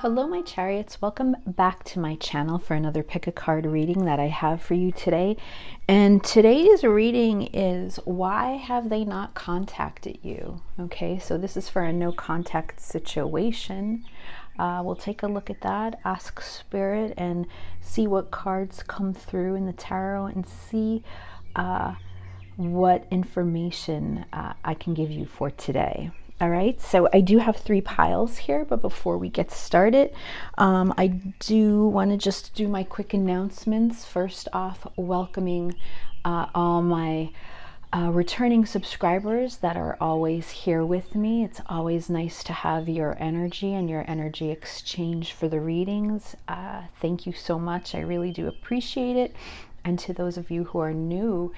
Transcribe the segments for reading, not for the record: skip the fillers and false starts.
Hello my chariots, welcome back to my channel for another pick a card reading that I have for you today. And today's reading is why have they not contacted you? Okay, so this is for a no contact situation. We'll take a look at that, ask spirit and see what cards come through in the tarot and see what information I can give you for today. All right, so I do have 3 piles here, but before we get started, I do want to just do my quick announcements. First off, welcoming all my returning subscribers that are always here with me. It's always nice to have your energy and your energy exchange for the readings. Thank you so much. I really do appreciate it. And to those of you who are new,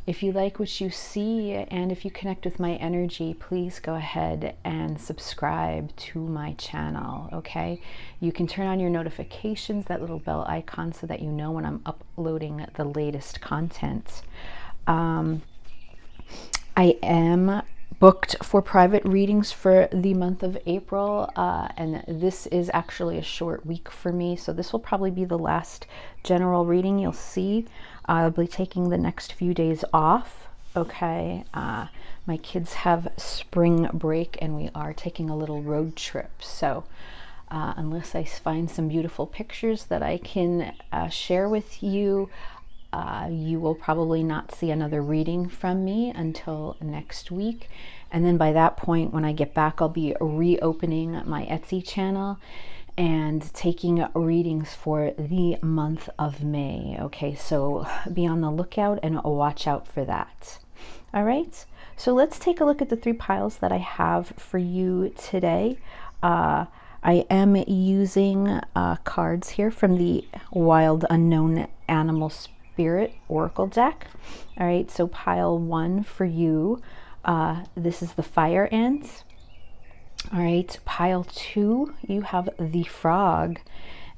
if you like what you see and if you connect with my energy, please go ahead and subscribe to my channel, okay? You can turn on your notifications, that little bell icon, so that you know when I'm uploading the latest content. I am booked for private readings for the month of April, and this is actually a short week for me, so this will probably be the last general reading you'll see. I'll be taking the next few days off, okay? My kids have spring break and we are taking a little road trip, so unless I find some beautiful pictures that I can share with you, you will probably not see another reading from me until next week. And then by that point, when I get back, I'll be reopening my Etsy channel and taking readings for the month of May. Okay, so be on the lookout and watch out for that. All right, so let's take a look at the 3 piles that I have for you today. I am using cards here from the Wild Unknown Animal Spirit Oracle deck. All right, so pile 1 for you, this is the fire ant. All right, pile 2, you have the frog,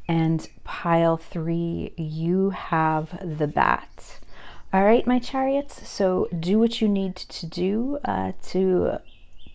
and pile 3, you have the bat. All right, my chariots, so do what you need to do to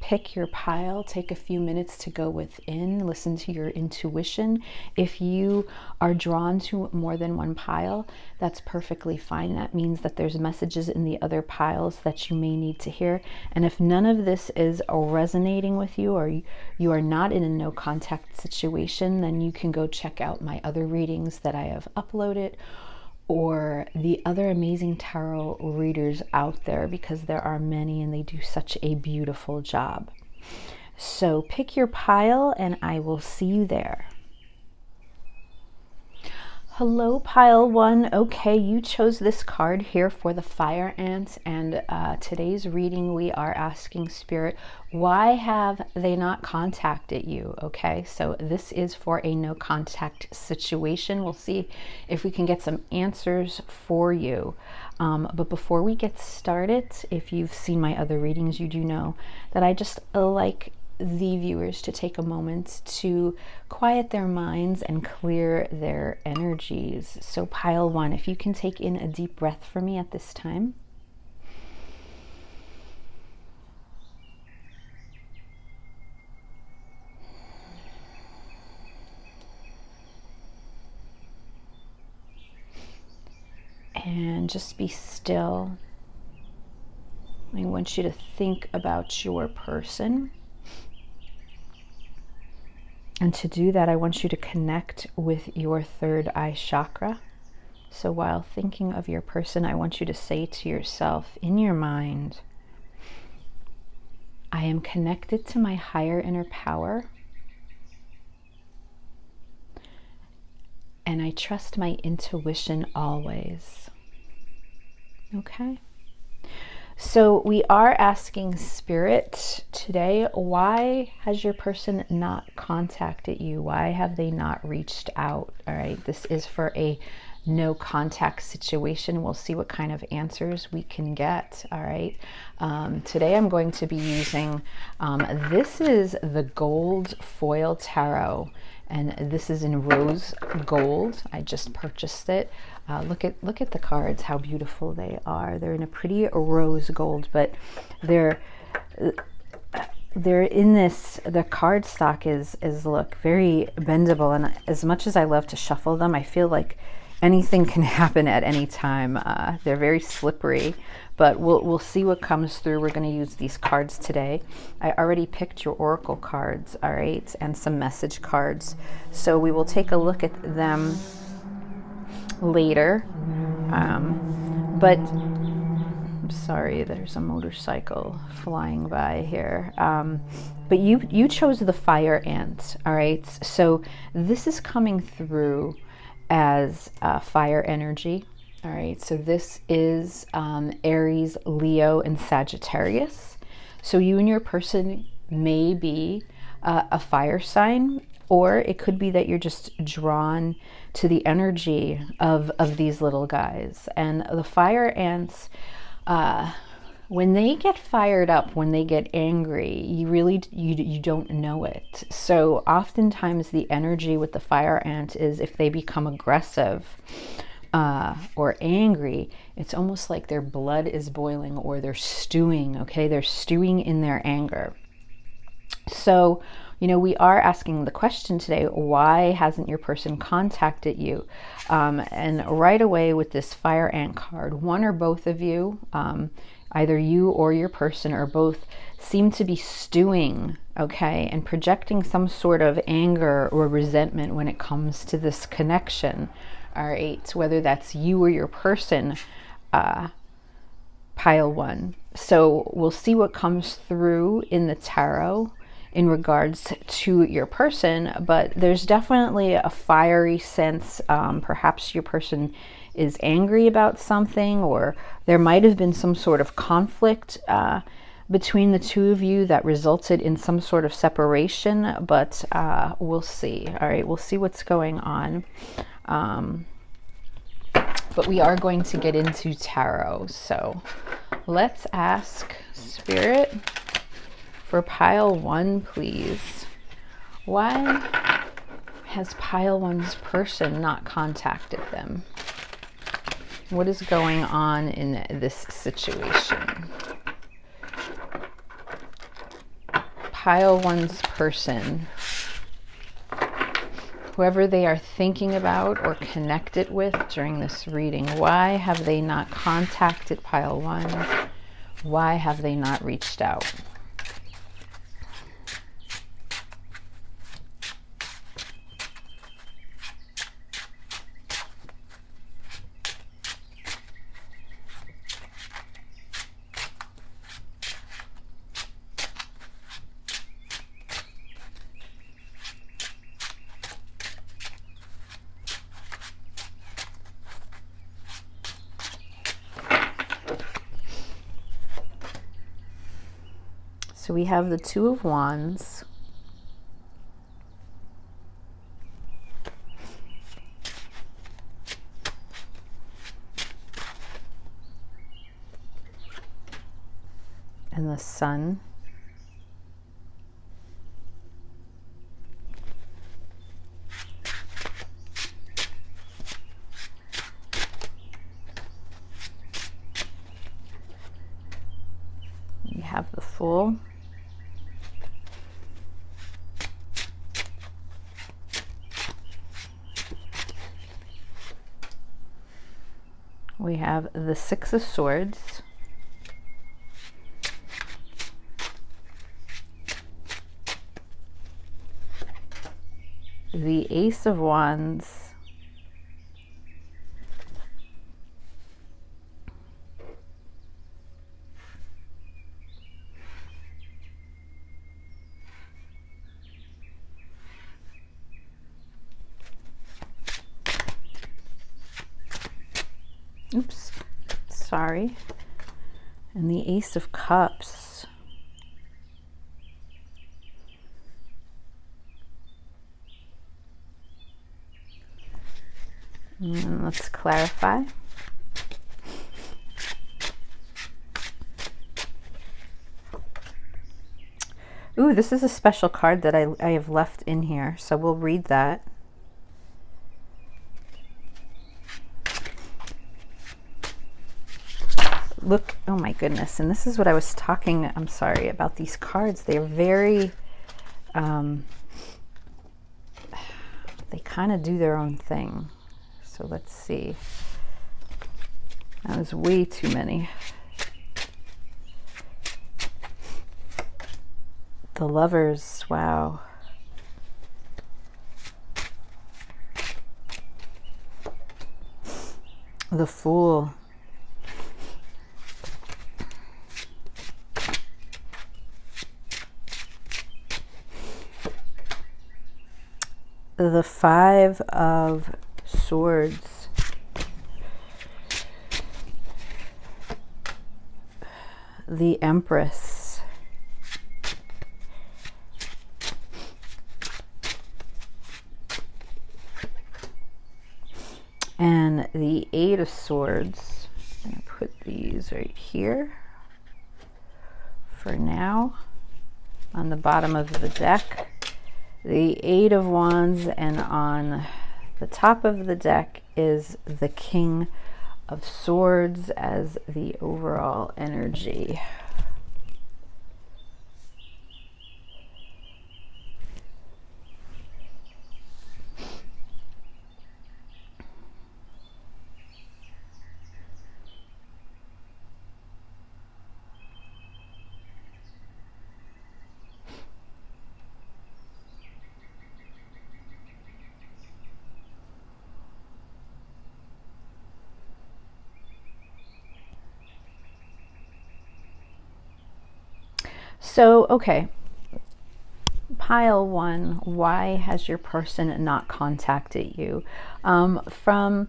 pick your pile. Take a few minutes to go within, listen to your intuition. If you are drawn to more than one pile, that's perfectly fine. That means that there's messages in the other piles that you may need to hear. And if none of this is resonating with you, or you are not in a no contact situation, then you can go check out my other readings that I have uploaded, or the other amazing tarot readers out there, because there are many and they do such a beautiful job. So pick your pile and I will see you there. Hello, pile 1. Okay, you chose this card here for the fire ant, and today's reading we are asking spirit, why have they not contacted you? Okay, so this is for a no contact situation. We'll see if we can get some answers for you. But before we get started, if you've seen my other readings, you do know that I just like the viewers to take a moment to quiet their minds and clear their energies. So pile 1, if you can take in a deep breath for me at this time. And just be still. I want you to think about your person. And to do that, I want you to connect with your 3rd eye chakra. So while thinking of your person, I want you to say to yourself in your mind, I am connected to my higher inner power, and I trust my intuition always. Okay? So we are asking spirit today, why has your person not contacted you? Why have they not reached out? All right, this is for a no contact situation. We'll see what kind of answers we can get. All right, today I'm going to be using, this is the gold foil tarot, and this is in rose gold. I just purchased it. Look at the cards, how beautiful they are. They're in a pretty rose gold, but they're they're in this, the card stock is look, very bendable, and as much as I love to shuffle them, I feel like anything can happen at any time. They're very slippery, but we'll see what comes through. We're going to use these cards today. I already picked your oracle cards, all right, and some message cards, so we will take a look at them later. But I'm sorry, there's a motorcycle flying by here. But you chose the fire ant, all right? So this is coming through as fire energy, all right? So this is Aries, Leo, and Sagittarius. So you and your person may be a fire sign, or it could be that you're just drawn to the energy of these little guys. And the fire ants, when they get fired up, when they get angry, you don't know it. So oftentimes the energy with the fire ant is if they become aggressive or angry, it's almost like their blood is boiling or they're stewing, okay? They're stewing in their anger. So, you know, we are asking the question today, why hasn't your person contacted you? And right away with this fire ant card, one or both of you, either you or your person or both, seem to be stewing, okay, and projecting some sort of anger or resentment when it comes to this connection, all right, whether that's you or your person, pile one. So we'll see what comes through in the tarot in regards to your person, but there's definitely a fiery sense. Perhaps your person is angry about something, or there might have been some sort of conflict between the two of you that resulted in some sort of separation, but we'll see. All right, we'll see what's going on. But we are going to get into tarot. So let's ask Spirit for pile one, please. Why has pile one's person not contacted them? What is going on in this situation? Pile one's person, whoever they are thinking about or connected with during this reading, why have they not contacted pile one? Why have they not reached out? So we have the Two of Wands, and the Sun. We have the Fool. We have the Six of Swords. The Ace of Wands. Oops, sorry. And the Ace of Cups. And let's clarify. Ooh, this is a special card that I have left in here, so we'll read that. look, oh my goodness, and this is what I was talking, I'm sorry, about these cards. They're very, they kind of do their own thing. So let's see. That was way too many. The Lovers, wow. The Fool. The Five of Swords. The Empress. And the Eight of Swords. I'm going to put these right here for now on the bottom of the deck. The Eight of Wands, and on the top of the deck is the King of Swords as the overall energy. So, okay, pile one, why has your person not contacted you? From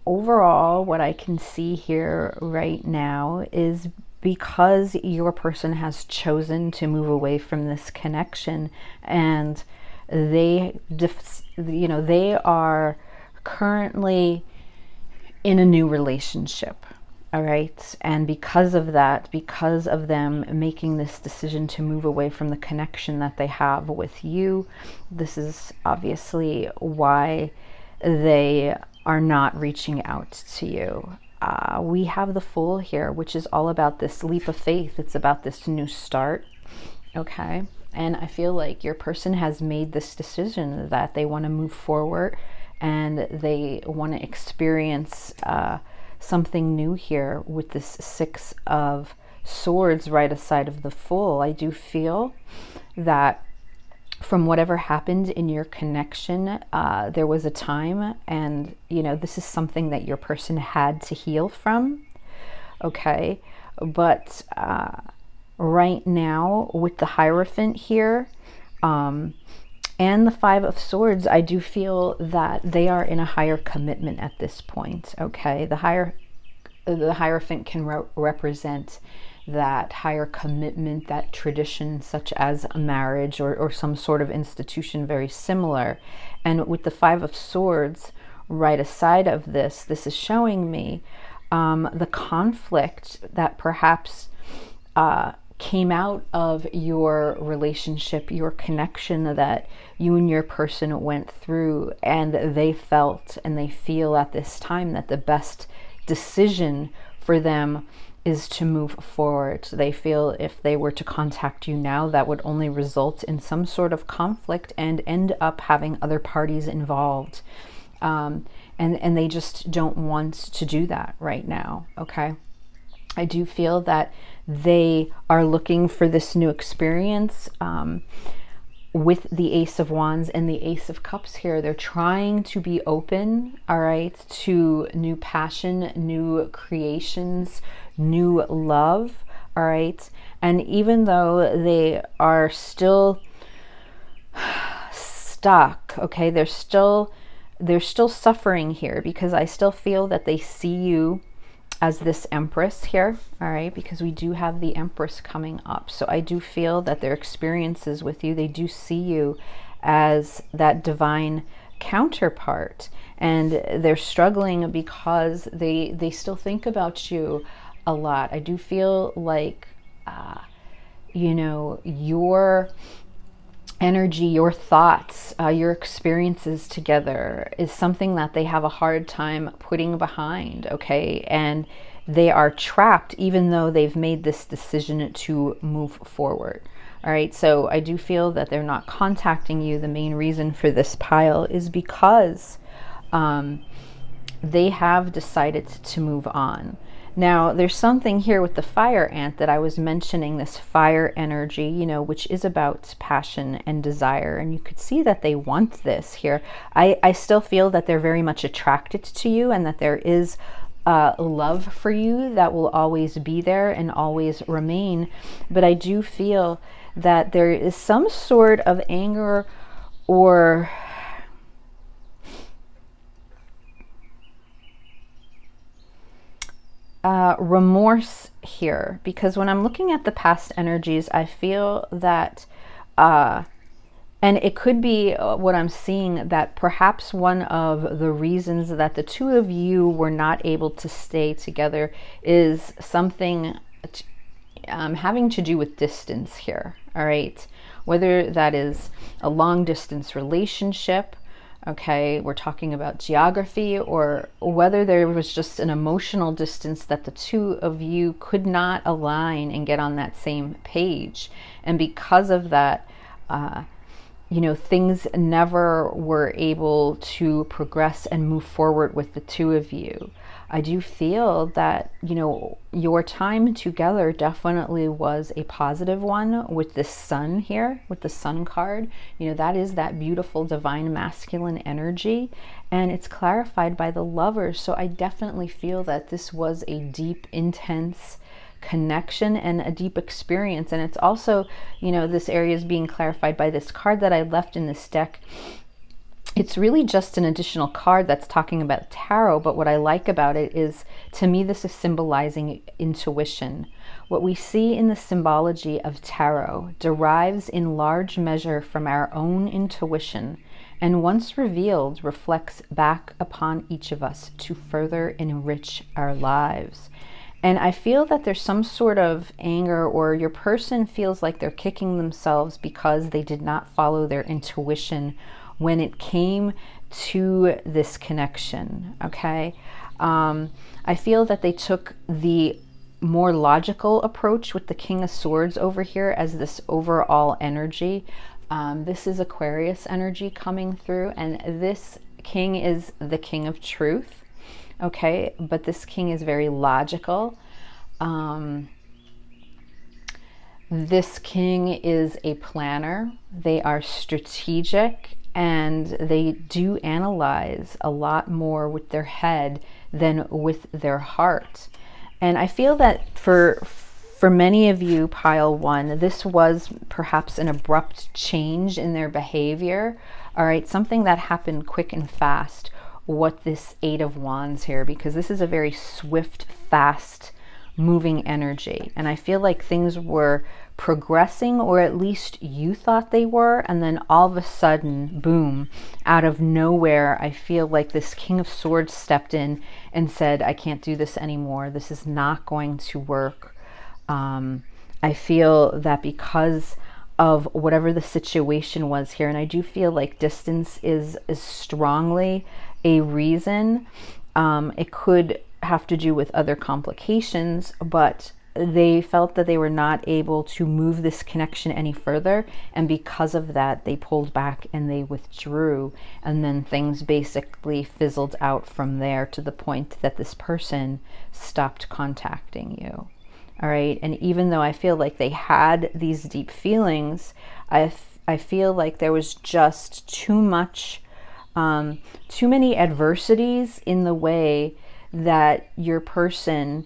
overall, what I can see here right now is because your person has chosen to move away from this connection, and they, they are currently in a new relationship. All right. And because of that, because of them making this decision to move away from the connection that they have with you, this is obviously why they are not reaching out to you. We have the Fool here, which is all about this leap of faith. It's about this new start. Okay. And I feel like your person has made this decision that they want to move forward and they want to experience something new here with this Six of Swords right aside of the Fool. I do feel that from whatever happened in your connection, there was a time, and this is something that your person had to heal from. Okay, but right now with the Hierophant here, and the Five of Swords, I do feel that they are in a higher commitment at this point. Okay, the Hierophant can represent that higher commitment, that tradition such as a marriage or some sort of institution very similar. And with the Five of Swords right aside of this, this is showing me the conflict that perhaps came out of your relationship, your connection that you and your person went through, and they felt and they feel at this time that the best decision for them is to move forward. They feel if they were to contact you now, that would only result in some sort of conflict and end up having other parties involved. And they just don't want to do that right now. Okay. I do feel that they are looking for this new experience with the Ace of Wands and the Ace of Cups here. They're trying to be open, all right, to new passion, new creations, new love, all right. And even though they are still stuck, okay, they're still suffering here, because I still feel that they see you as this Empress here, all right, because we do have the Empress coming up. So I do feel that their experiences with you, they do see you as that divine counterpart, and they're struggling because they still think about you a lot. I do feel like, your energy, your thoughts, your experiences together is something that they have a hard time putting behind, okay? And they are trapped even though they've made this decision to move forward. All right, so I do feel that they're not contacting you. The main reason for this pile is because they have decided to move on. Now, there's something here with the fire ant that I was mentioning, this fire energy, you know, which is about passion and desire. And you could see that they want this here. I still feel that they're very much attracted to you and that there is love for you that will always be there and always remain. But I do feel that there is some sort of anger or remorse here, because when I'm looking at the past energies, I feel that and it could be what I'm seeing, that perhaps one of the reasons that the two of you were not able to stay together is something having to do with distance here. All right, whether that is a long distance relationship, okay, we're talking about geography, or whether there was just an emotional distance that the two of you could not align and get on that same page. And because of that, you know, things never were able to progress and move forward with the two of you. I do feel that, you know, your time together definitely was a positive one with the sun here, with the sun card. You know, that is that beautiful divine masculine energy, and it's clarified by the lovers. So I definitely feel that this was a deep, intense connection and a deep experience. And it's also, you know, this area is being clarified by this card that I left in this deck. It's really just an additional card that's talking about tarot, but what I like about it is, to me, this is symbolizing intuition. What we see in the symbology of tarot derives in large measure from our own intuition, and once revealed, reflects back upon each of us to further enrich our lives. And I feel that there's some sort of anger, or your person feels like they're kicking themselves because they did not follow their intuition when it came to this connection, okay? I feel that they took the more logical approach with the King of Swords over here as this overall energy. This is Aquarius energy coming through, and this king is the king of truth, okay? But this king is very logical. This king is a planner. They are strategic, and they do analyze a lot more with their head than with their heart. And I feel that for many of you, pile one, this was perhaps an abrupt change in their behavior. All right, something that happened quick and fast. What this Eight of Wands here, because this is a very swift, fast moving energy. And I feel like things were progressing, or at least you thought they were, and then all of a sudden, boom, out of nowhere, I feel like this King of Swords stepped in and said, I can't do this anymore. This is not going to work. I feel that because of whatever the situation was here, and I do feel like distance is strongly a reason. It could have to do with other complications, but they felt that they were not able to move this connection any further, and because of that, they pulled back and they withdrew, and then things basically fizzled out from there, to the point that this person stopped contacting you. All right, and even though I feel like they had these deep feelings, I feel like there was just too much, too many adversities in the way that your person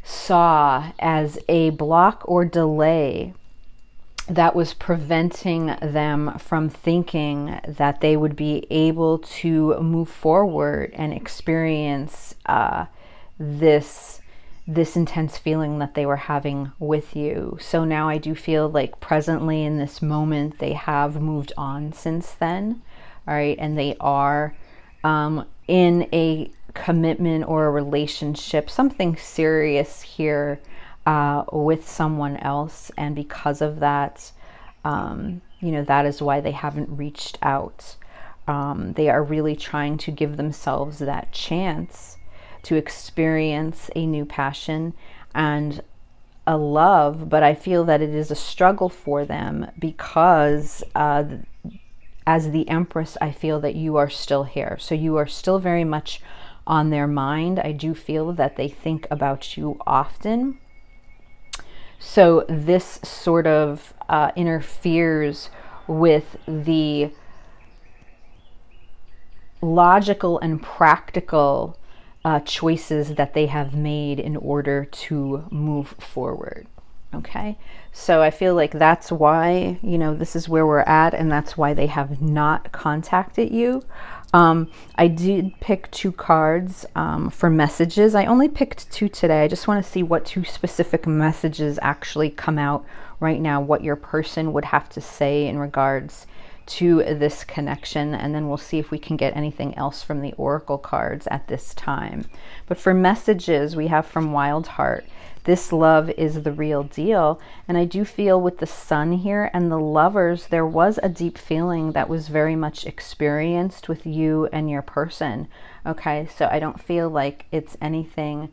saw as a block or delay that was preventing them from thinking that they would be able to move forward and experience this intense feeling that they were having with you. So now I do feel like presently in this moment, they have moved on since then. All right, and they are in a commitment or a relationship, something serious here with someone else, and because of that, you know, that is why they haven't reached out. They are really trying to give themselves that chance to experience a new passion and a love, but I feel that it is a struggle for them because as the Empress, I feel that you are still here. So you are still very much on their mind. I do feel that they think about you often. So this sort of interferes with the logical and practical choices that they have made in order to move forward. Okay, so I feel like that's why, you know, this is where we're at, and that's why they have not contacted you. I did pick 2 cards for messages. I only picked 2 today. I just want to see what 2 specific messages actually come out right now, what your person would have to say in regards to this connection, and then we'll see if we can get anything else from the Oracle cards at this time. But for messages, we have from Wild Heart, this love is the real deal. And I do feel with the Sun here and the Lovers, there was a deep feeling that was very much experienced with you and your person. Okay, so I don't feel like it's anything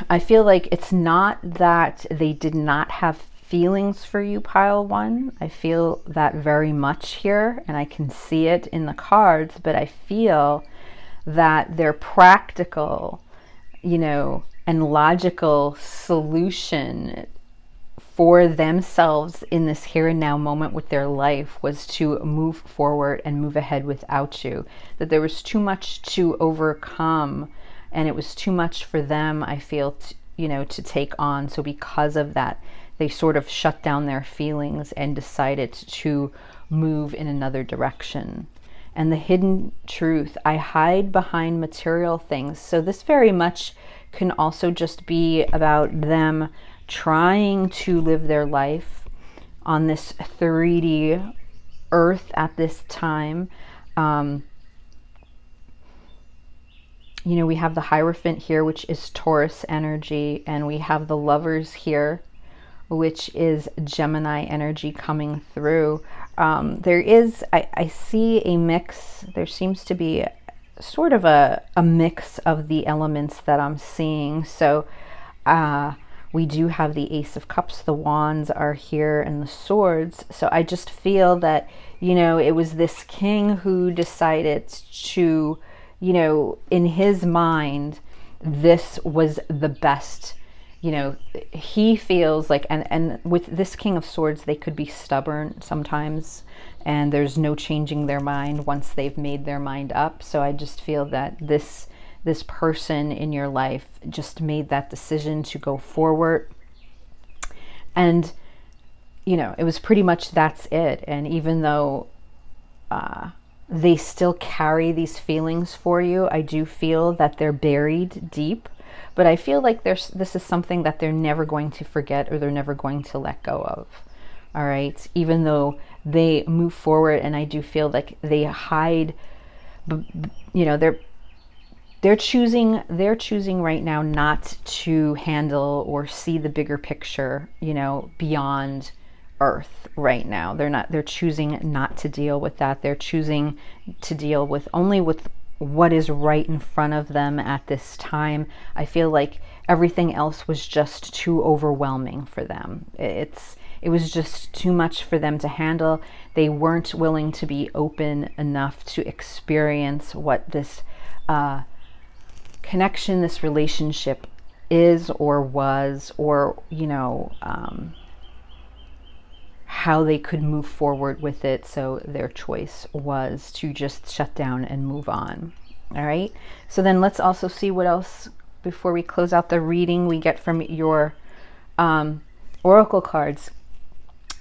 I feel like it's not that they did not have feelings for you, pile 1. I feel that very much here, and I can see it in the cards, but I feel that their practical, you know, and logical solution for themselves in this here and now moment with their life was to move forward and move ahead without you. That there was too much to overcome, and it was too much for them, I feel, you know, to take on. So because of that, they sort of shut down their feelings and decided to move in another direction. And the hidden truth, I hide behind material things. So this very much can also just be about them trying to live their life on this 3D earth at this time. You know, we have the Hierophant here, which is Taurus energy, and we have the Lovers here, which is Gemini energy coming through. There is, I see a mix. There seems to be sort of a mix of the elements that I'm seeing. So we do have the Ace of Cups, the Wands are here, and the Swords. So I just feel that, you know, it was this king who decided to, you know, in his mind, this was the best. You know, he feels like, and with this King of Swords, they could be stubborn sometimes, and there's no changing their mind once they've made their mind up. So I just feel that this person in your life just made that decision to go forward. And, you know, it was pretty much that's it. And even though they still carry these feelings for you, I do feel that they're buried deep. But I feel like this is something that they're never going to forget, or they're never going to let go of. All right, even though they move forward, and I do feel like they hide. You know, they're choosing right now not to handle or see the bigger picture, you know, beyond Earth right now. They're choosing not to deal with that. They're choosing to deal with only with what is right in front of them at this time. I feel like everything else was just too overwhelming for them. It was just too much for them to handle. They weren't willing to be open enough to experience what this connection, this relationship is or was, or, you know, how they could move forward with it. So their choice was to just shut down and move on. All right. So then let's also see what else, before we close out the reading, we get from your oracle cards.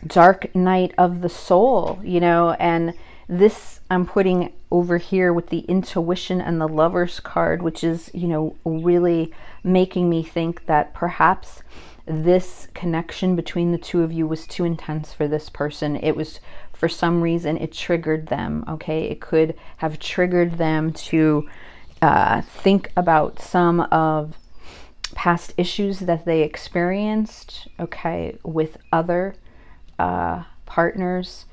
Dark night of the soul, you know, and this I'm putting over here with the intuition and the Lovers card, which is, you know, really making me think that perhaps this connection between the two of you was too intense for this person. It was, for some reason, it triggered them. Okay, it could have triggered them to think about some of past issues that they experienced, okay, with other partners.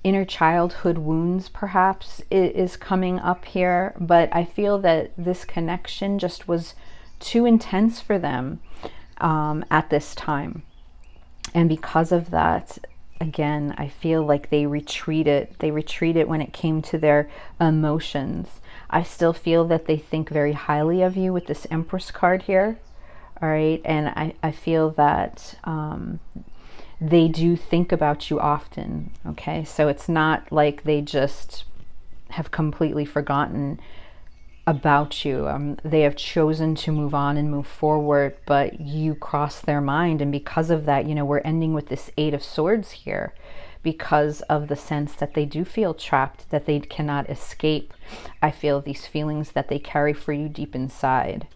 inner childhood wounds perhaps is coming up here, but I feel that this connection just was too intense for them at this time. And because of that, again, I feel like they retreated. They retreated when it came to their emotions. I still feel that they think very highly of you with this Empress card here. All right. And I feel that they do think about you often. Okay. So it's not like they just have completely forgotten about you. They have chosen to move on and move forward, but you cross their mind. And because of that, you know, we're ending with this Eight of Swords here because of the sense that they do feel trapped, that they cannot escape. I feel these feelings that they carry for you deep inside.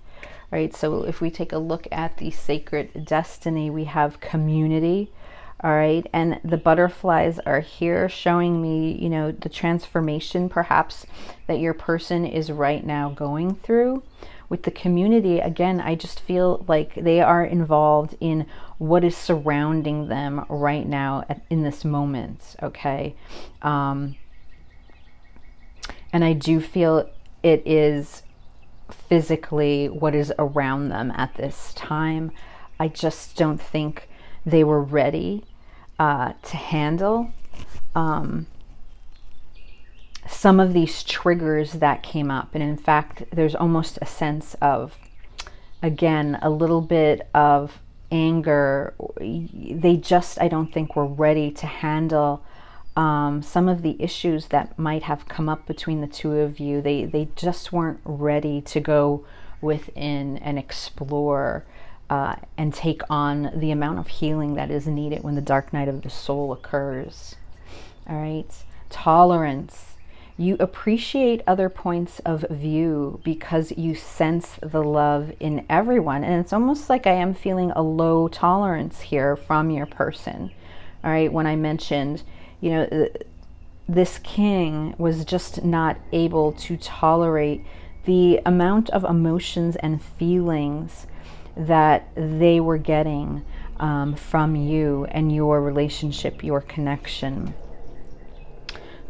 Right? So if we take a look at the sacred destiny, we have community. All right. And the butterflies are here showing me, you know, the transformation perhaps that your person is right now going through. With the community, again, I just feel like they are involved in what is surrounding them right now in this moment. Okay. And I do feel it is physically what is around them at this time. I just don't think they were ready to handle some of these triggers that came up. And in fact, there's almost a sense of, again, a little bit of anger. They just, I don't think, were ready to handle some of the issues that might have come up between the two of you. They just weren't ready to go within and explore and take on the amount of healing that is needed when the dark night of the soul occurs. All right. Tolerance. You appreciate other points of view because you sense the love in everyone. And it's almost like I am feeling a low tolerance here from your person. All right. When I mentioned, you know, this king was just not able to tolerate the amount of emotions and feelings that they were getting from you and your relationship, your connection.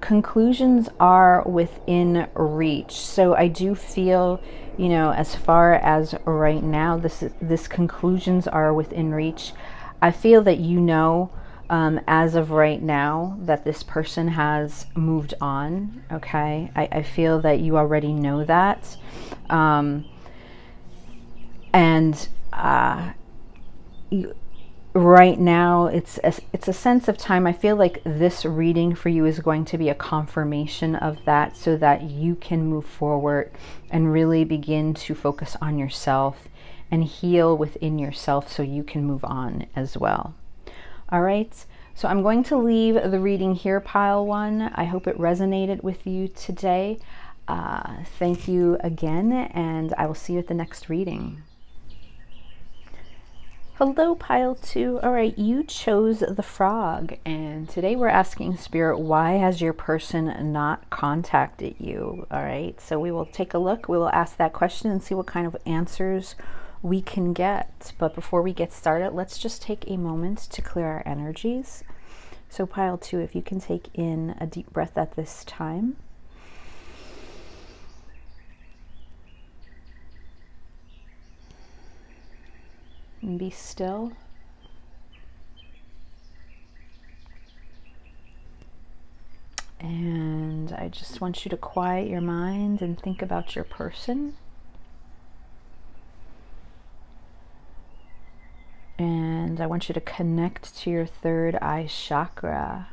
Conclusions are within reach. So I do feel, you know, as far as right now, this conclusions are within reach. I feel that, you know, as of right now, that this person has moved on. Okay. I feel that you already know that. Right now, it's a sense of time. I feel like this reading for you is going to be a confirmation of that, so that you can move forward and really begin to focus on yourself and heal within yourself so you can move on as well. All right. So I'm going to leave the reading here, pile one. I hope it resonated with you today. Thank you again, and I will see you at the next reading. Hello, pile two. All right, you chose the frog, and today we're asking Spirit, why has your person not contacted you? All right, so we will take a look. We will ask that question and see what kind of answers we can get. But before we get started, let's just take a moment to clear our energies. So pile two, if you can take in a deep breath at this time. And be still. And I just want you to quiet your mind and think about your person. And I want you to connect to your third eye chakra.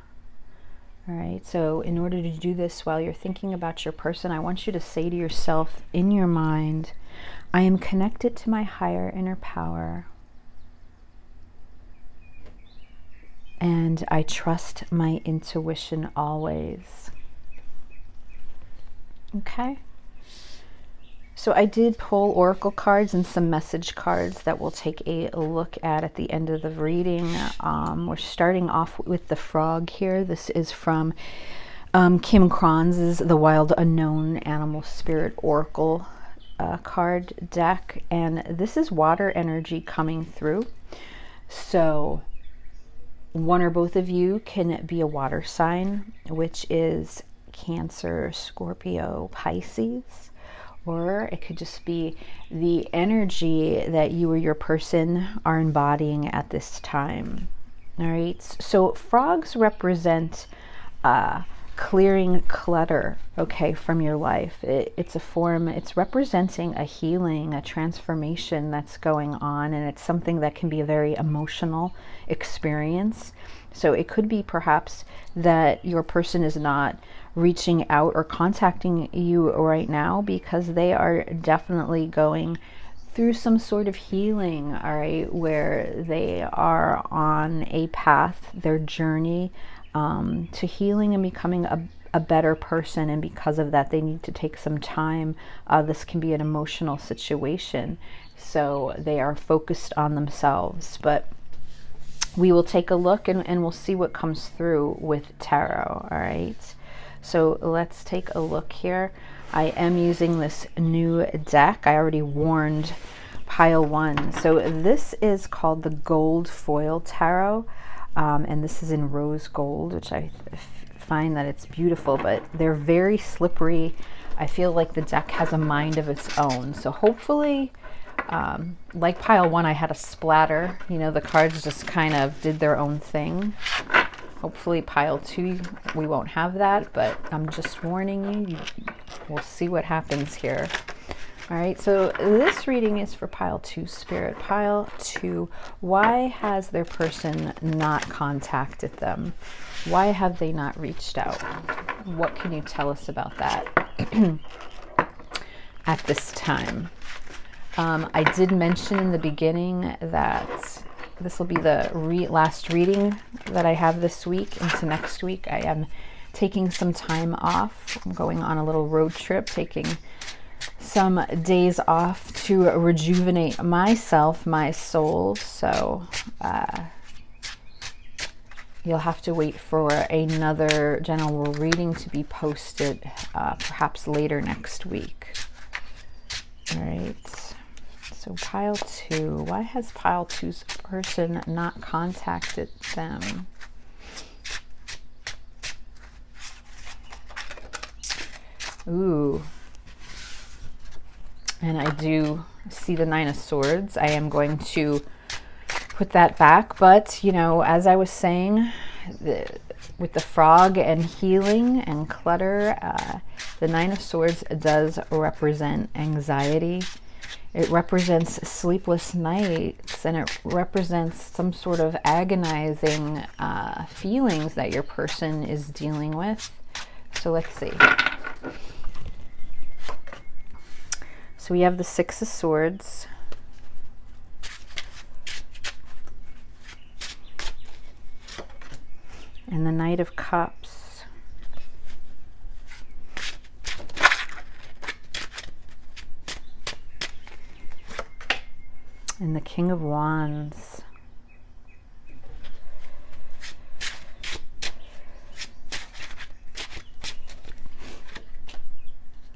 All right, so in order to do this while you're thinking about your person, I want you to say to yourself in your mind, I am connected to my higher inner power. And I trust my intuition always. Okay. So I did pull oracle cards and some message cards that we'll take a look at the end of the reading. We're starting off with the frog here. This is from Kim Kronz's The Wild Unknown Animal Spirit Oracle card deck. And this is water energy coming through. So one or both of you can be a water sign, which is Cancer, Scorpio, Pisces, or it could just be the energy that you or your person are embodying at this time. All right, so frogs represent clearing clutter, okay, from your life. It's a form, it's representing a healing, a transformation that's going on, and it's something that can be a very emotional experience. So it could be perhaps that your person is not reaching out or contacting you right now because they are definitely going through some sort of healing, all right, where they are on a path, their journey to healing and becoming a better person, and because of that they need to take some time. This can be an emotional situation, so they are focused on themselves, but we will take a look and we'll see what comes through with tarot. All right, so let's take a look here. I am using this new deck. I already warned pile 1. So this is called the Gold Foil Tarot, and this is in rose gold, which I find that it's beautiful, but they're very slippery. I feel like the deck has a mind of its own. So hopefully, like pile 1, I had a splatter. You know, the cards just kind of did their own thing. Hopefully pile 2, we won't have that, but I'm just warning you. We'll see what happens here. All right, so this reading is for pile 2, Spirit. Pile 2, why has their person not contacted them? Why have they not reached out? What can you tell us about that at this time? I did mention in the beginning that this will be the last reading that I have this week into next week. I am taking some time off. I'm going on a little road trip, taking some days off to rejuvenate myself, my soul. So you'll have to wait for another general reading to be posted perhaps later next week. All right. So pile 2, why has pile 2's person not contacted them? Ooh. And I do see the 9 of Swords. I am going to put that back, but you know, as I was saying, with the frog and healing and clutter, the 9 of Swords does represent anxiety. It represents sleepless nights, and it represents some sort of agonizing feelings that your person is dealing with. So let's see. So we have the 6 of Swords. And the Knight of Cups. And the King of Wands.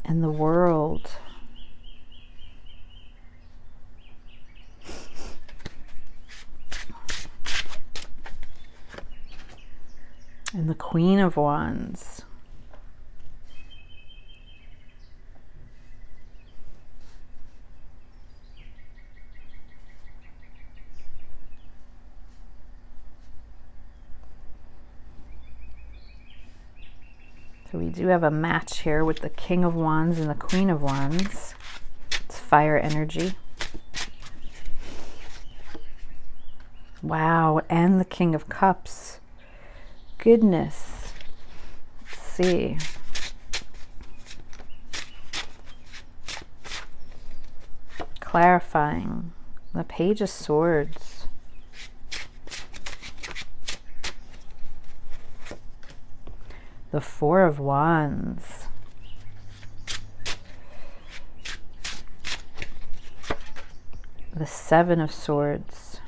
And the World. And the Queen of Wands. So we do have a match here with the King of Wands and the Queen of Wands. It's fire energy. Wow, and the King of Cups. Goodness. Let's see. Clarifying. The Page of Swords. The Four of Wands. The Seven of Swords.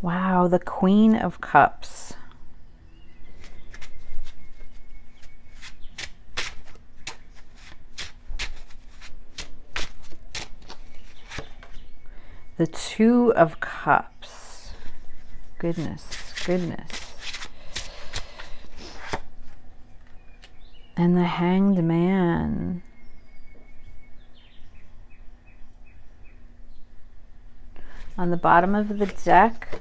Wow, the Queen of Cups. The Two of Cups. Goodness, goodness. And the Hanged Man. On the bottom of the deck,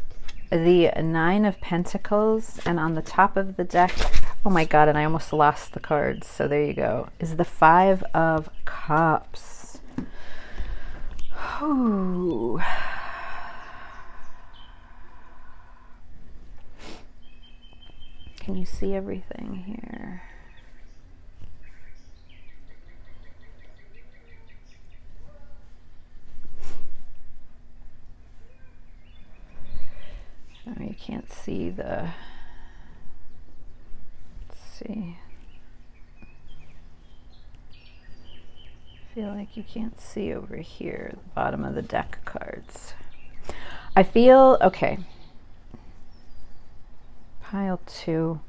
the Nine of Pentacles, and on the top of the deck, oh my God, and I almost lost the cards, so there you go, is the Five of Cups. Ooh. Can you see everything here? Oh, you can't see the, let's see. I feel like you can't see over here, the bottom of the deck cards. I feel, okay. Pile 2.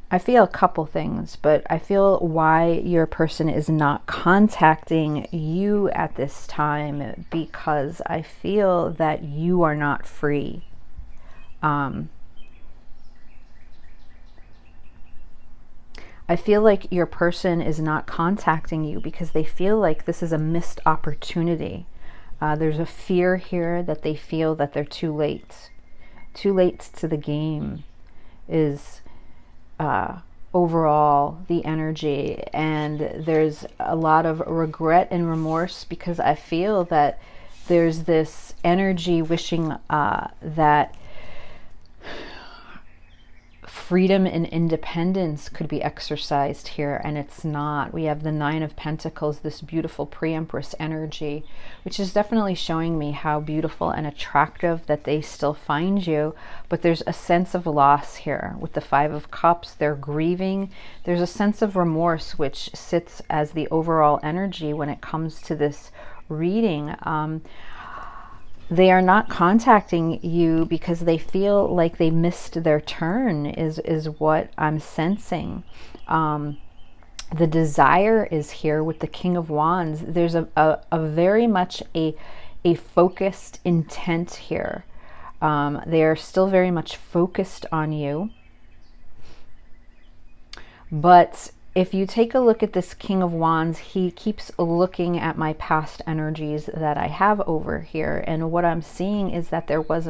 I feel a couple things, but I feel why your person is not contacting you at this time, because I feel that you are not free. I feel like your person is not contacting you because they feel like this is a missed opportunity. There's a fear here that they feel that they're too late. Too late to the game is overall the energy, and there's a lot of regret and remorse because I feel that there's this energy wishing that freedom and independence could be exercised here, and it's not. We have the Nine of Pentacles, this beautiful pre-Empress energy, which is definitely showing me how beautiful and attractive that they still find you, but there's a sense of loss here. With the Five of Cups, they're grieving. There's a sense of remorse which sits as the overall energy when it comes to this reading. They are not contacting you because they feel like they missed their turn, is what I'm sensing. The desire is here with the King of Wands. There's a very much a focused intent here. They are still very much focused on you. But if you take a look at this King of Wands, he keeps looking at my past energies that I have over here. And what I'm seeing is that there was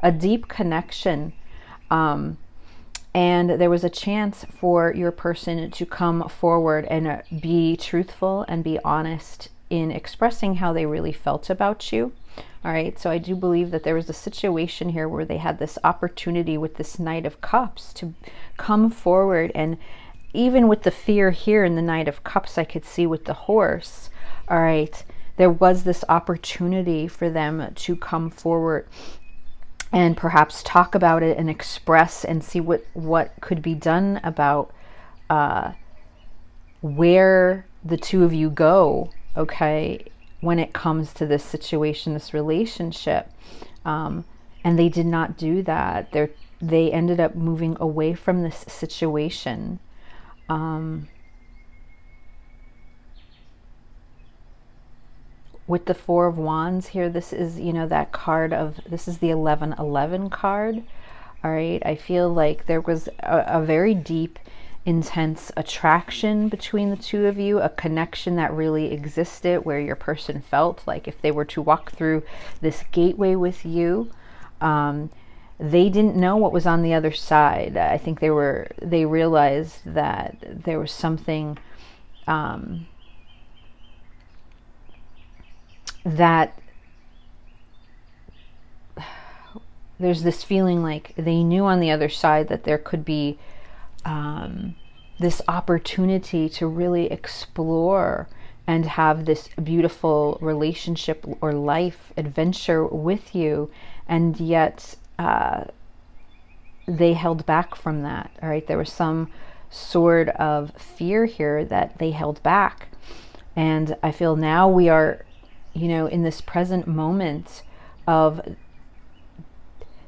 a deep connection. And there was a chance for your person to come forward and be truthful and be honest in expressing how they really felt about you. All right, so I do believe that there was a situation here where they had this opportunity with this Knight of Cups to come forward, and even with the fear here in the Knight of Cups, I could see with the horse, all right, there was this opportunity for them to come forward and perhaps talk about it and express and see what could be done about where the two of you go, okay, when it comes to this situation, this relationship. And they did not do that. They ended up moving away from this situation. With the Four of Wands here, this is, you know, that card of, this is the 1111 card. All right, I feel like there was a very deep, intense attraction between the two of you, a connection that really existed where your person felt like if they were to walk through this gateway with you, they didn't know what was on the other side. I think they realized that there was something that there's this feeling like they knew on the other side that there could be this opportunity to really explore and have this beautiful relationship or life adventure with you, and yet they held back from that. All right, there was some sort of fear here that they held back, and I feel now we are, you know, in this present moment of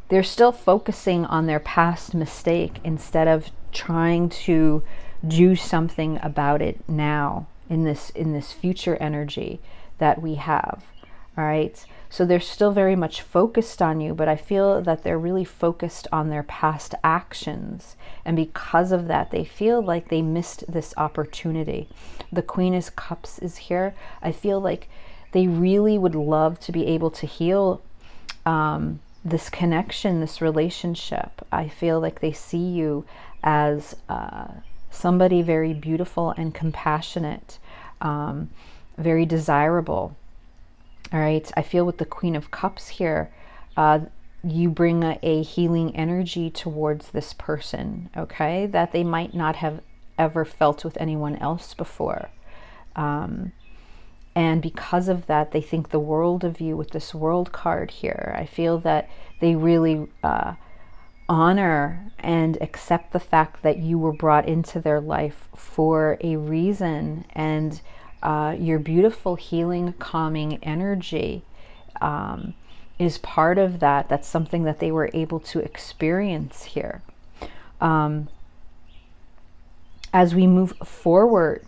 they're still focusing on their past mistake instead of trying to do something about it now in this future energy that we have. All right. So they're still very much focused on you, but I feel that they're really focused on their past actions. And because of that, they feel like they missed this opportunity. The Queen of Cups is here. I feel like they really would love to be able to heal this connection, this relationship. I feel like they see you as somebody very beautiful and compassionate, very desirable. All right, I feel with the Queen of Cups here, you bring a healing energy towards this person, okay, that they might not have ever felt with anyone else before. And because of that, they think the world of you with this World card here. I feel that they really honor and accept the fact that you were brought into their life for a reason, and your beautiful healing, calming energy is part of that. That's something that they were able to experience here. As we move forward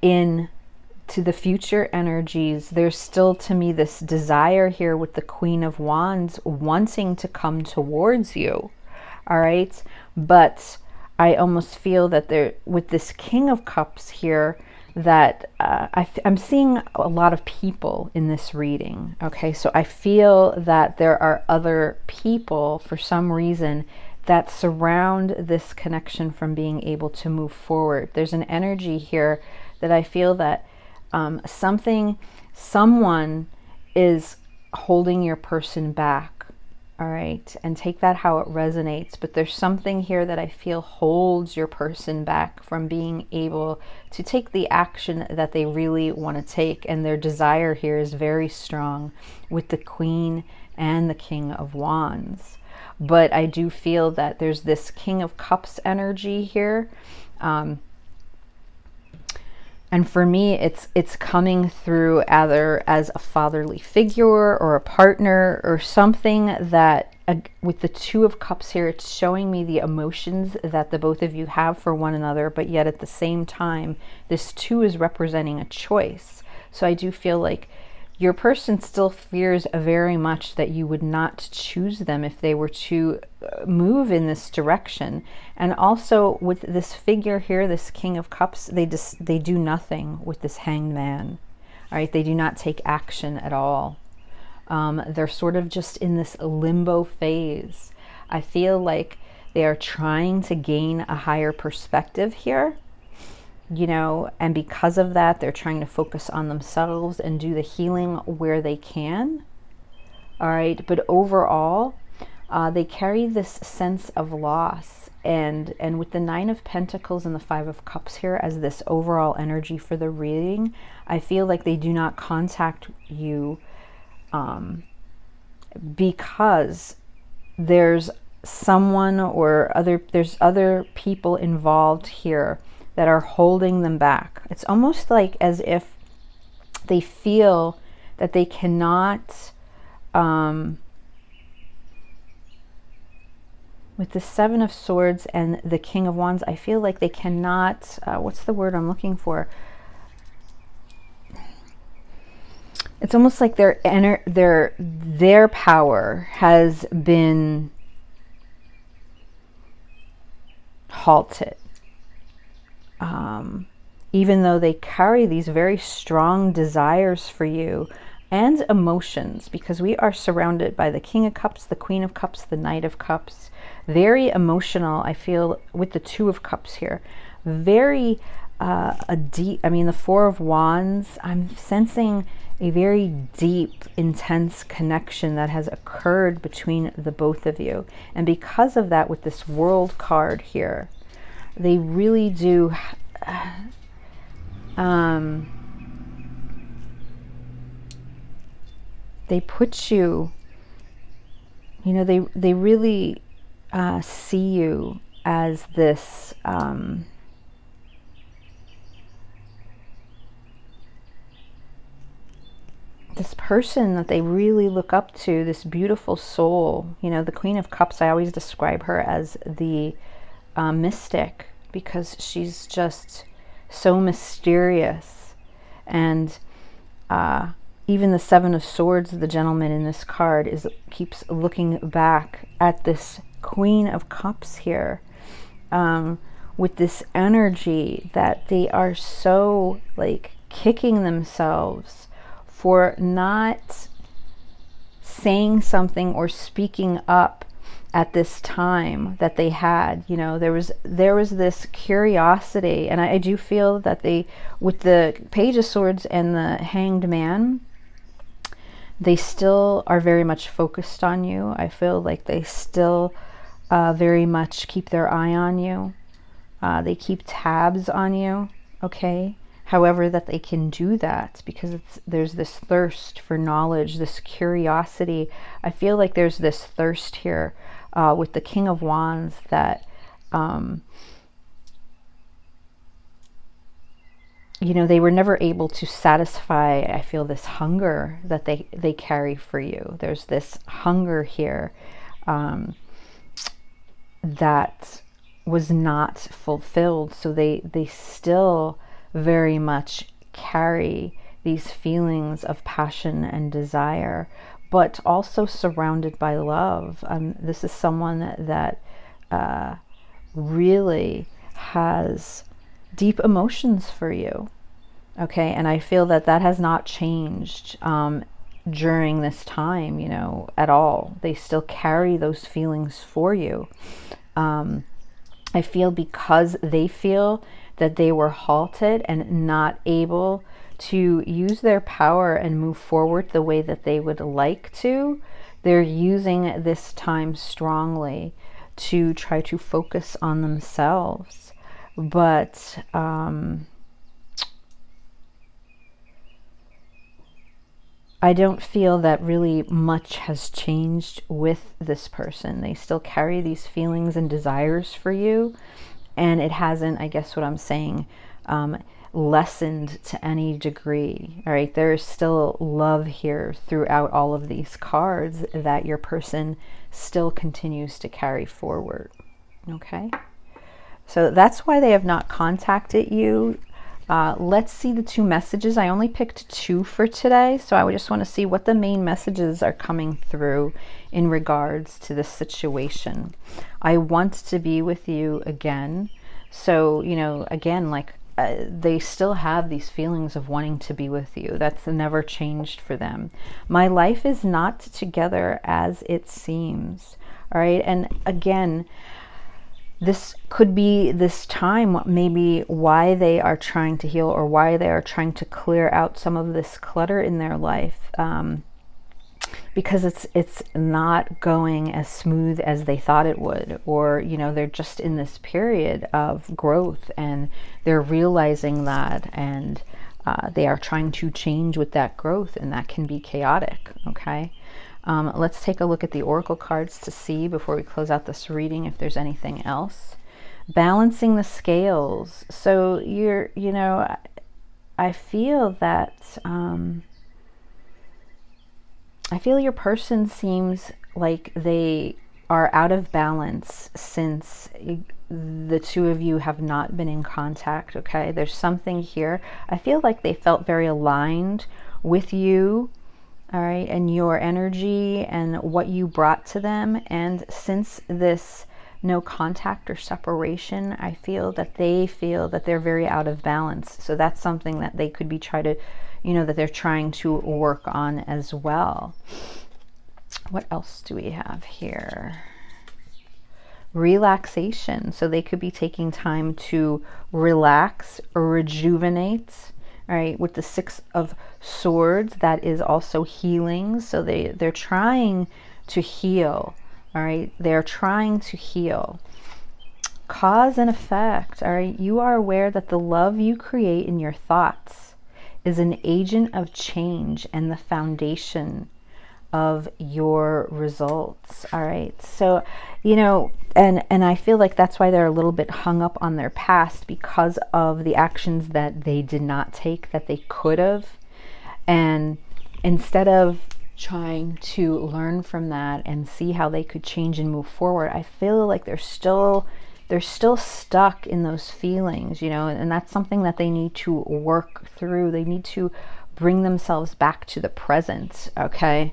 in to the future energies, there's still to me this desire here with the Queen of Wands wanting to come towards you. All right, but I almost feel that there, with this King of Cups here, that I'm seeing a lot of people in this reading. Okay, so I feel that there are other people for some reason that surround this connection from being able to move forward. There's an energy here that I feel that someone is holding your person back. All right, and take that how it resonates, but there's something here that I feel holds your person back from being able to take the action that they really want to take, and their desire here is very strong with the Queen and the King of Wands. But I do feel that there's this King of Cups energy here, and for me, it's coming through either as a fatherly figure or a partner or something that, with the Two of Cups here, it's showing me the emotions that the both of you have for one another, but yet at the same time, this two is representing a choice. So I do feel like your person still fears very much that you would not choose them if they were to move in this direction. And also with this figure here, this King of Cups, they do nothing with this Hanged Man. All right, they do not take action at all. They're sort of just in this limbo phase. I feel like they are trying to gain a higher perspective here, you know, and because of that, they're trying to focus on themselves and do the healing where they can. All right, but overall, they carry this sense of loss, and with the Nine of Pentacles and the Five of Cups here as this overall energy for the reading, I feel like they do not contact you because there's someone or there's other people involved here that are holding them back. It's almost like as if they feel that they cannot, with the Seven of Swords and the King of Wands, I feel like they cannot, what's the word I'm looking for? It's almost like their power has been halted. Even though they carry these very strong desires for you and emotions, because we are surrounded by the King of Cups, the Queen of Cups, the Knight of Cups, very emotional. I feel with the Two of Cups here, very the Four of Wands, I'm sensing a very deep, intense connection that has occurred between the both of you. And because of that, with this World card here, they really do they put you, you know, they really see you as this this person that they really look up to, this beautiful soul. You know, the Queen of Cups, I always describe her as the mystic, because she's just so mysterious. And even the Seven of Swords, the gentleman in this card, keeps looking back at this Queen of Cups here, with this energy that they are so like kicking themselves for not saying something or speaking up at this time that they had. You know, there was this curiosity, and I do feel that they, with the Page of Swords and the Hanged Man, they still are very much focused on you. I feel like they still very much keep their eye on you. They keep tabs on you, okay? However that they can do that, because there's this thirst for knowledge, this curiosity. I feel like there's this thirst here with the King of Wands that, you know, they were never able to satisfy, I feel, this hunger that they carry for you. There's this hunger here that was not fulfilled. So they still very much carry these feelings of passion and desire, but also surrounded by love. This is someone that really has deep emotions for you, okay? And I feel that has not changed during this time, you know, at all. They still carry those feelings for you. I feel because they feel that they were halted and not able to use their power and move forward the way that they would like to, they're using this time strongly to try to focus on themselves. But I don't feel that really much has changed with this person. They still carry these feelings and desires for you, and it hasn't, I guess what I'm saying, lessened to any degree. All right, there is still love here throughout all of these cards that your person still continues to carry forward. Okay, so that's why they have not contacted you. Let's see the two messages. I only picked two for today, so I just want to see what the main messages are coming through in regards to this situation. I want to be with you again. So, you know, again, like they still have these feelings of wanting to be with you. That's never changed for them. My life is not together as it seems. All right. And again, this could be this time maybe why they are trying to heal, or why they are trying to clear out some of this clutter in their life, because it's not going as smooth as they thought it would, or, you know, they're just in this period of growth and they're realizing that, and they are trying to change with that growth, and that can be chaotic. Okay. Let's take a look at the Oracle cards to see, before we close out this reading, if there's anything else. Balancing the scales. So you know, I feel that, I feel your person seems like they are out of balance since the two of you have not been in contact. Okay, there's something here. I feel like they felt very aligned with you. All right, and your energy and what you brought to them. And since this no contact or separation, I feel that they feel that they're very out of balance. So that's something that they could be that they're trying to work on as well. What else do we have here? Relaxation. So they could be taking time to relax or rejuvenate. All right, with the Six of Swords, that is also healing. So they're trying to heal. All right, they're trying to heal. Cause and effect. All right, you are aware that the love you create in your thoughts is an agent of change and the foundation of your results. All right, so you know, and I feel like that's why they're a little bit hung up on their past, because of the actions that they did not take that they could have. And instead of trying to learn from that and see how they could change and move forward, I feel like they're still they're still stuck in those feelings, you know, and that's something that they need to work through. They need to bring themselves back to the present, okay?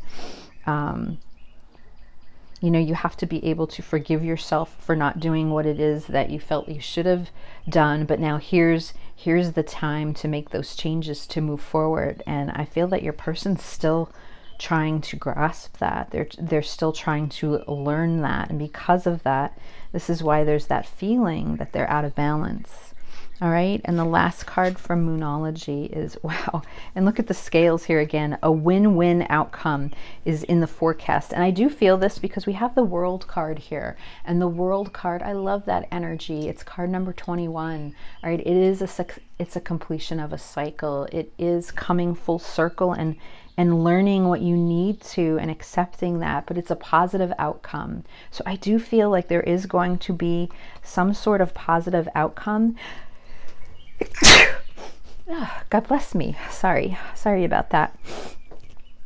You know, you have to be able to forgive yourself for not doing what it is that you felt you should have done, but now here's the time to make those changes to move forward. And I feel that your person's still trying to grasp that. They're still trying to learn that, and because of that, this is why there's that feeling that they're out of balance. All right, and the last card from Moonology is, wow, and look at the scales here again. A win-win outcome is in the forecast. And I do feel this because we have the World card here. And the World card, I love that energy. It's card number 21. All right, it's a completion of a cycle. It is coming full circle and learning what you need to and accepting that, but it's a positive outcome. So I do feel like there is going to be some sort of positive outcome. God bless me. Sorry about that.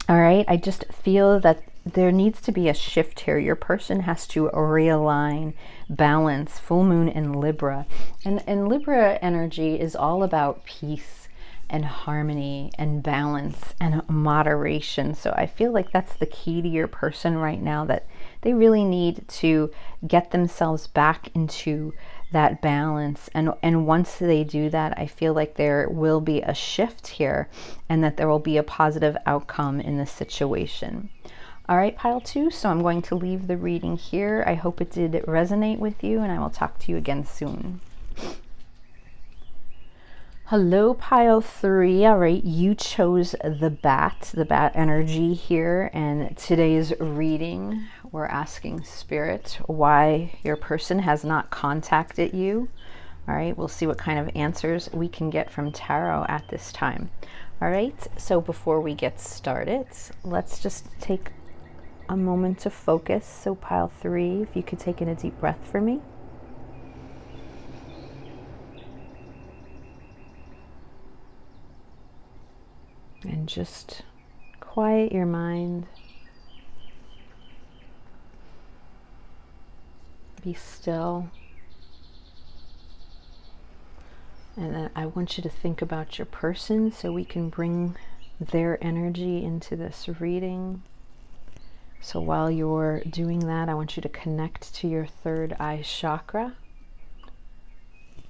All right, I just feel that there needs to be a shift here. Your person has to realign, balance, full moon in Libra. And Libra energy is all about peace and harmony and balance and moderation. So I feel like that's the key to your person right now, that they really need to get themselves back into that balance. And once they do that, I feel like there will be a shift here and that there will be a positive outcome in this situation. All right, pile 2, so I'm going to leave the reading here. I hope it did resonate with you, and I will talk to you again soon. Hello, pile 3. All right, you chose the bat energy here, and today's reading, we're asking Spirit why your person has not contacted you. All right, we'll see what kind of answers we can get from Tarot at this time. All right, so before we get started, let's just take a moment to focus. So pile 3, if you could take in a deep breath for me. And just quiet your mind. Be still. And then I want you to think about your person so we can bring their energy into this reading. So while you're doing that, I want you to connect to your third eye chakra.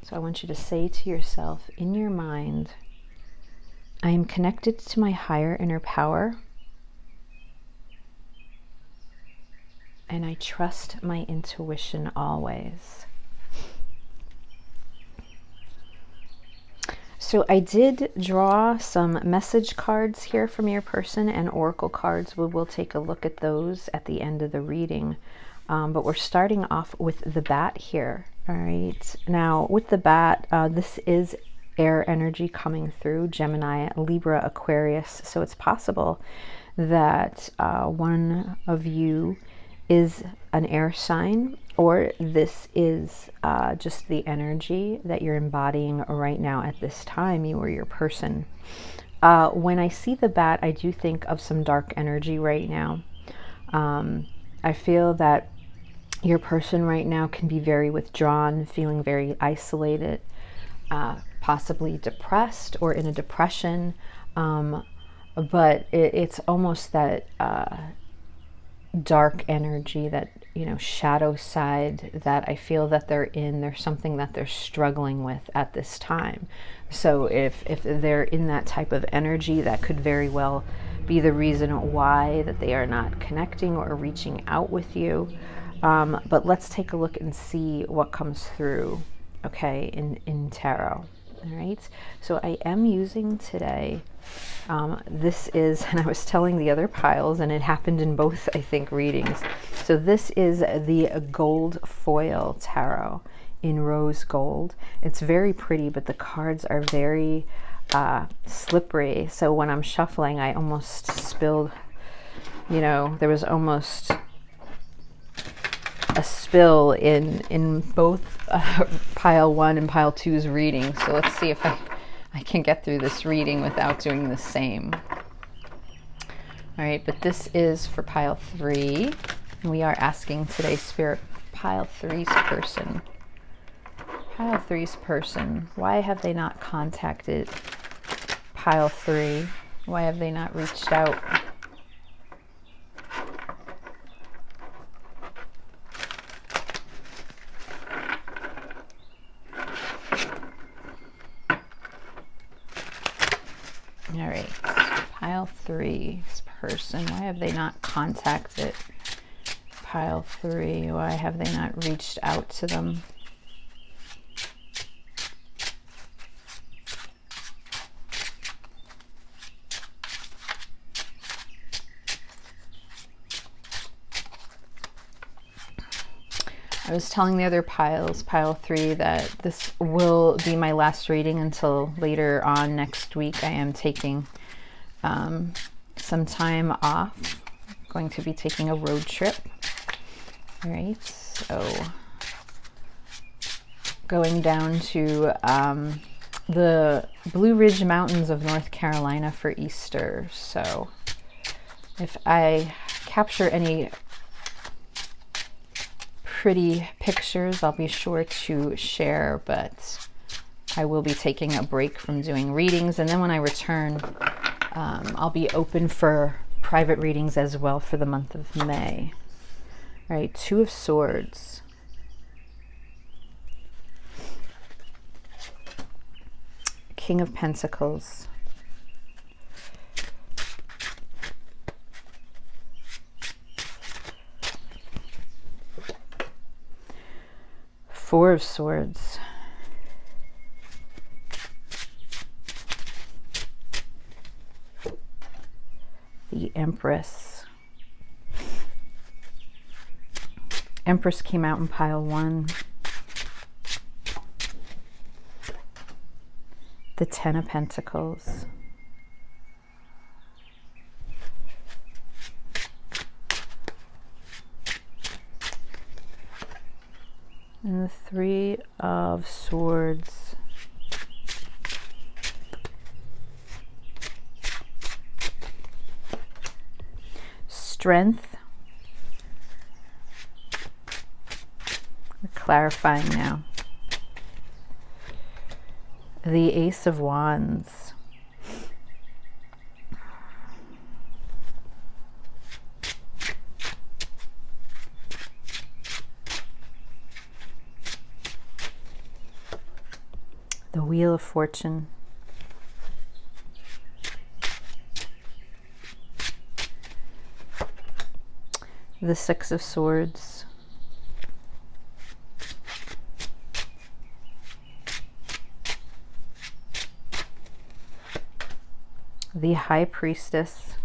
So I want you to say to yourself in your mind, I am connected to my higher inner power, and I trust my intuition always. So I did draw some message cards here from your person and oracle cards. We will take a look at those at the end of the reading. But we're starting off with the bat here. All right. Now with the bat, this is air energy coming through, Gemini, Libra, Aquarius. So it's possible that one of you is an air sign, or this is just the energy that you're embodying right now at this time, you or your person. When I see the bat, I do think of some dark energy right now. I feel that your person right now can be very withdrawn, feeling very isolated, possibly depressed or in a depression, but it's almost that dark energy, that, you know, shadow side that I feel that they're in. There's something that they're struggling with at this time. So if they're in that type of energy, that could very well be the reason why that they are not connecting or reaching out with you. But let's take a look and see what comes through, okay, in tarot. All right, so I am using today, this is, and I was telling the other piles, and it happened in both, I think, readings. So this is the gold foil tarot in rose gold. It's very pretty, but the cards are very slippery. So when I'm shuffling, I almost spilled, you know, there was almost a spill in both pile 1 and pile 2's reading. So let's see if I can get through this reading without doing the same. All right, but this is for pile 3. And we are asking today, Spirit, pile 3's person, Pile three's person, why have they not contacted pile three? Why have they not reached out? All right, pile three's person, why have they not contacted pile three? Why have they not reached out to them? I was telling the other piles, pile three, that this will be my last reading until later on next week. I am taking some time off. I'm going to be taking a road trip. All right, so going down to the Blue Ridge Mountains of North Carolina for Easter. So if I capture any pretty pictures, I'll be sure to share, but I will be taking a break from doing readings, and then when I return, I'll be open for private readings as well for the month of May. All right, Two of Swords. King of Pentacles. Four of Swords. The Empress. Empress came out in pile one. The Ten of Pentacles. And the Three of Swords. Strength. We're clarifying now. The Ace of Wands. The Wheel of Fortune. The Six of Swords. The High Priestess.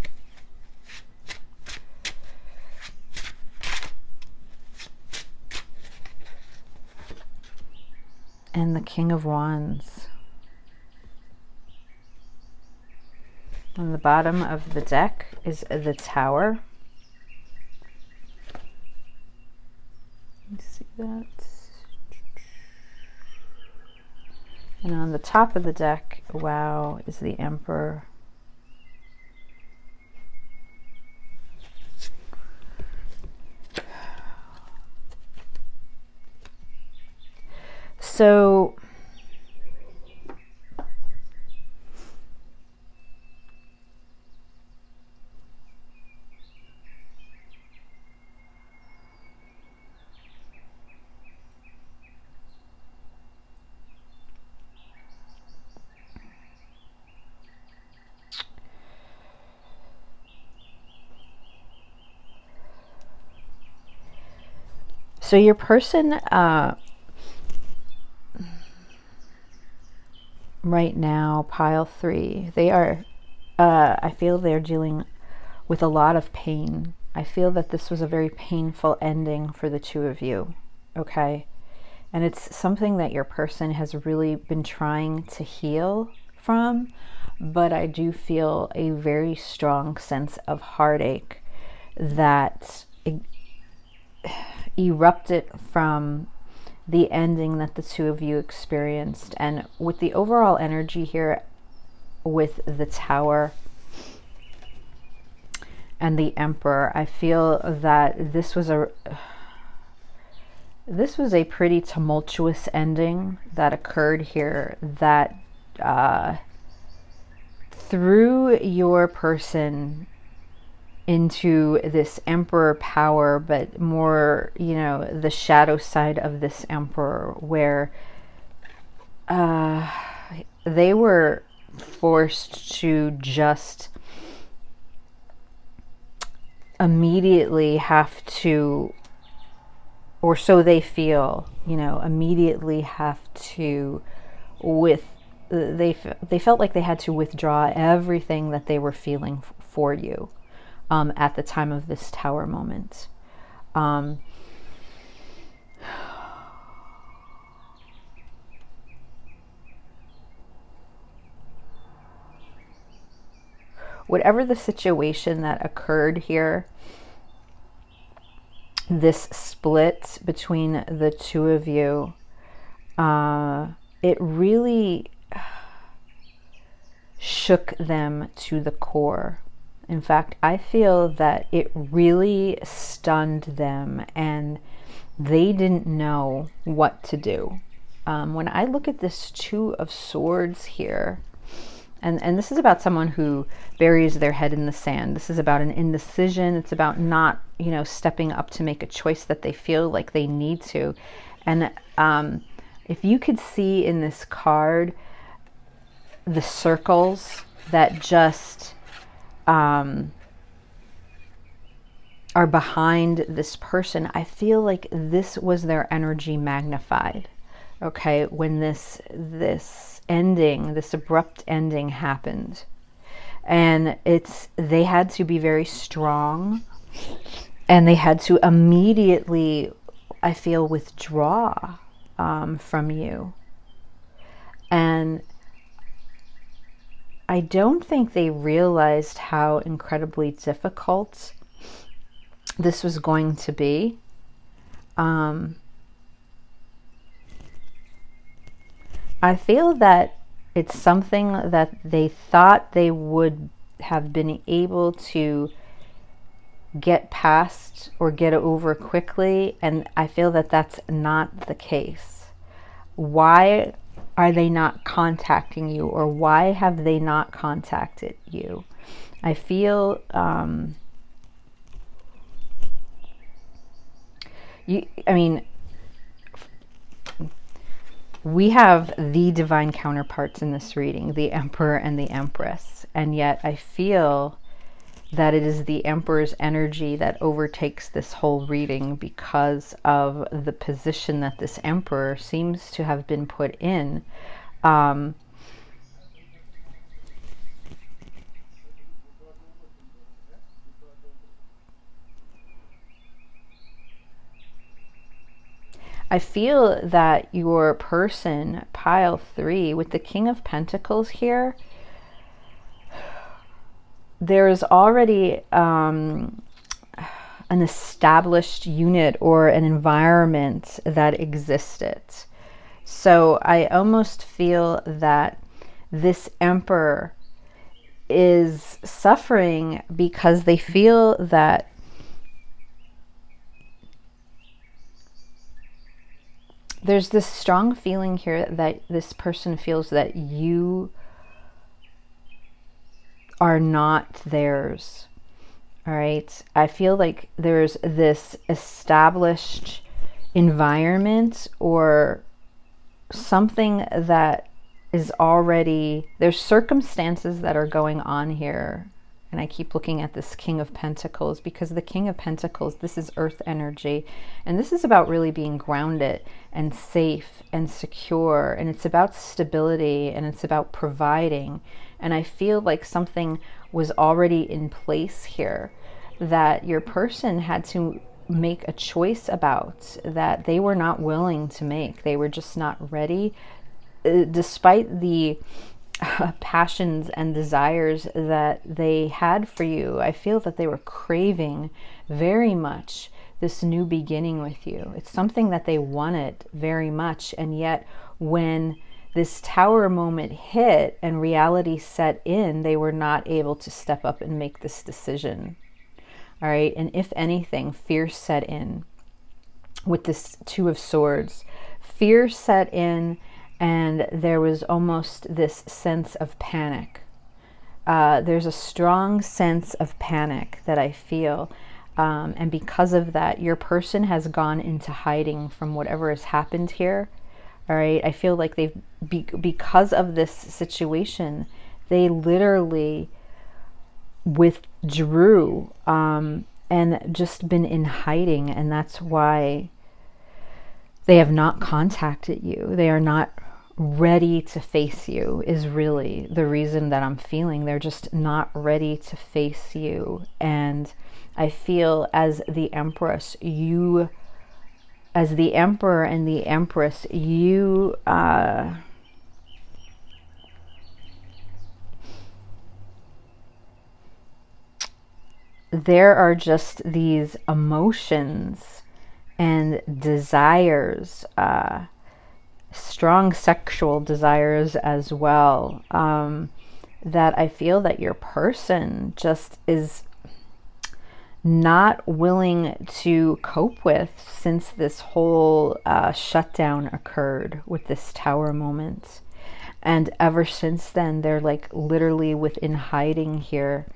And the King of Wands. On the bottom of the deck is the Tower. You see that? And on the top of the deck, wow, is the Emperor. So your person right now, pile three, they are, I feel they're dealing with a lot of pain. I feel that this was a very painful ending for the two of you, okay? And it's something that your person has really been trying to heal from, but I do feel a very strong sense of heartache that erupted from the ending that the two of you experienced. And with the overall energy here with the Tower and the Emperor, I feel that this was This was a pretty tumultuous ending that occurred here that threw your person into this emperor power, but more, you know, the shadow side of this emperor, where they were forced to just immediately have to, or so they feel, you know, immediately have to they felt like they had to withdraw everything that they were feeling for you at the time of this tower moment. Whatever the situation that occurred here, this split between the two of you, it really shook them to the core. In fact, I feel that it really stunned them and they didn't know what to do. When I look at this Two of Swords here, and this is about someone who buries their head in the sand. This is about an indecision. It's about not, you know, stepping up to make a choice that they feel like they need to. And if you could see in this card the circles that just are behind this person, I feel like this was their energy magnified. Okay, when this ending, this abrupt ending happened, and they had to be very strong, and they had to immediately, I feel, withdraw from you. And I don't think they realized how incredibly difficult this was going to be. I feel that it's something that they thought they would have been able to get past or get over quickly, and I feel that that's not the case. Why are they not contacting you, or why have they not contacted you? I feel we have the divine counterparts in this reading, the Emperor and the Empress, and yet I feel that it is the Emperor's energy that overtakes this whole reading because of the position that this Emperor seems to have been put in. I feel that your person, pile 3, with the King of Pentacles here, there is already an established unit or an environment that existed. So I almost feel that this Emperor is suffering because they feel that there's this strong feeling here that this person feels that you are not theirs. All right. I feel like there's this established environment or something that is already, there's circumstances that are going on here. And I keep looking at this King of Pentacles because the King of Pentacles, this is earth energy. And this is about really being grounded and safe and secure. And it's about stability and it's about providing. And I feel like something was already in place here that your person had to make a choice about, that they were not willing to make. They were just not ready. Despite the passions and desires that they had for you, I feel that they were craving very much this new beginning with you. It's something that they wanted very much, and yet when this tower moment hit and reality set in, they were not able to step up and make this decision. All right, and if anything, fear set in. with this Two of Swords. Fear set in, and there was almost this sense of panic. There's a strong sense of panic that I feel. And because of that, your person has gone into hiding from whatever has happened here. All right. I feel like because of this situation, they literally withdrew and just been in hiding. And that's why they have not contacted you. They are not ready to face you, is really the reason that I'm feeling. They're just not ready to face you. And I feel as the Empress, as the Emperor and the Empress, there are just these emotions and desires, strong sexual desires as well, that I feel that your person just is not willing to cope with since this whole shutdown occurred with this Tower moment. And ever since then, they're like literally within hiding here.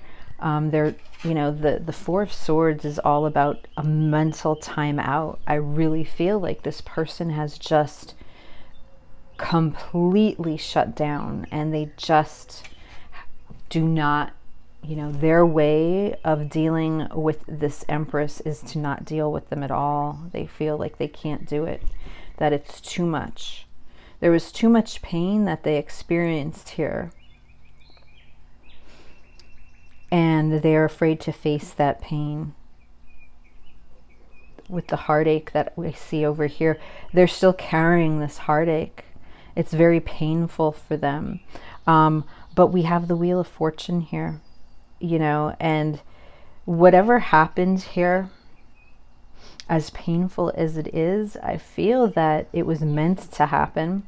They're, the Four of Swords is all about a mental timeout. I really feel like this person has just completely shut down, and they just do not, their way of dealing with this Empress is to not deal with them at all. They feel like they can't do it, that it's too much. There was too much pain that they experienced here, and they're afraid to face that pain. With the heartache that we see over here, they're still carrying this heartache. It's very painful for them. But we have the Wheel of Fortune here, and whatever happened here, as painful as it is, I feel that it was meant to happen.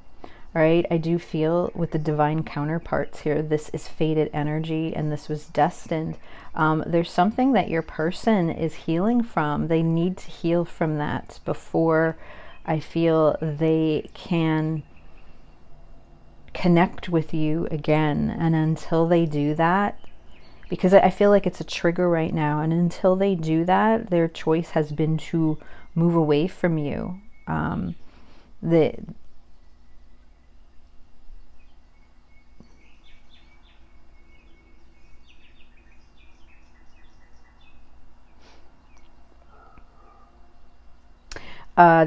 Right? I do feel with the divine counterparts here, this is fated energy and this was destined. There's something that your person is healing from. They need to heal from that before I feel they can connect with you again. And until they do that, because I feel like it's a trigger right now, and until they do that, their choice has been to move away from you.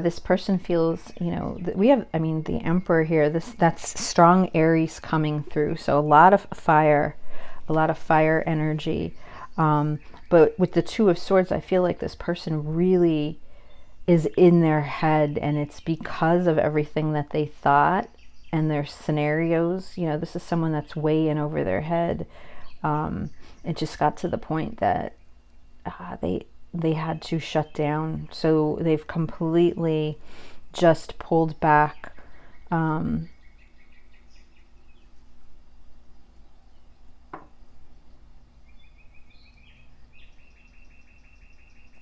This person feels, we have, the Emperor here, that's strong Aries coming through. So a lot of fire energy. But with the Two of Swords, I feel like this person really is in their head, and it's because of everything that they thought and their scenarios. This is someone that's way in over their head. It just got to the point that they had to shut down. So they've completely just pulled back. And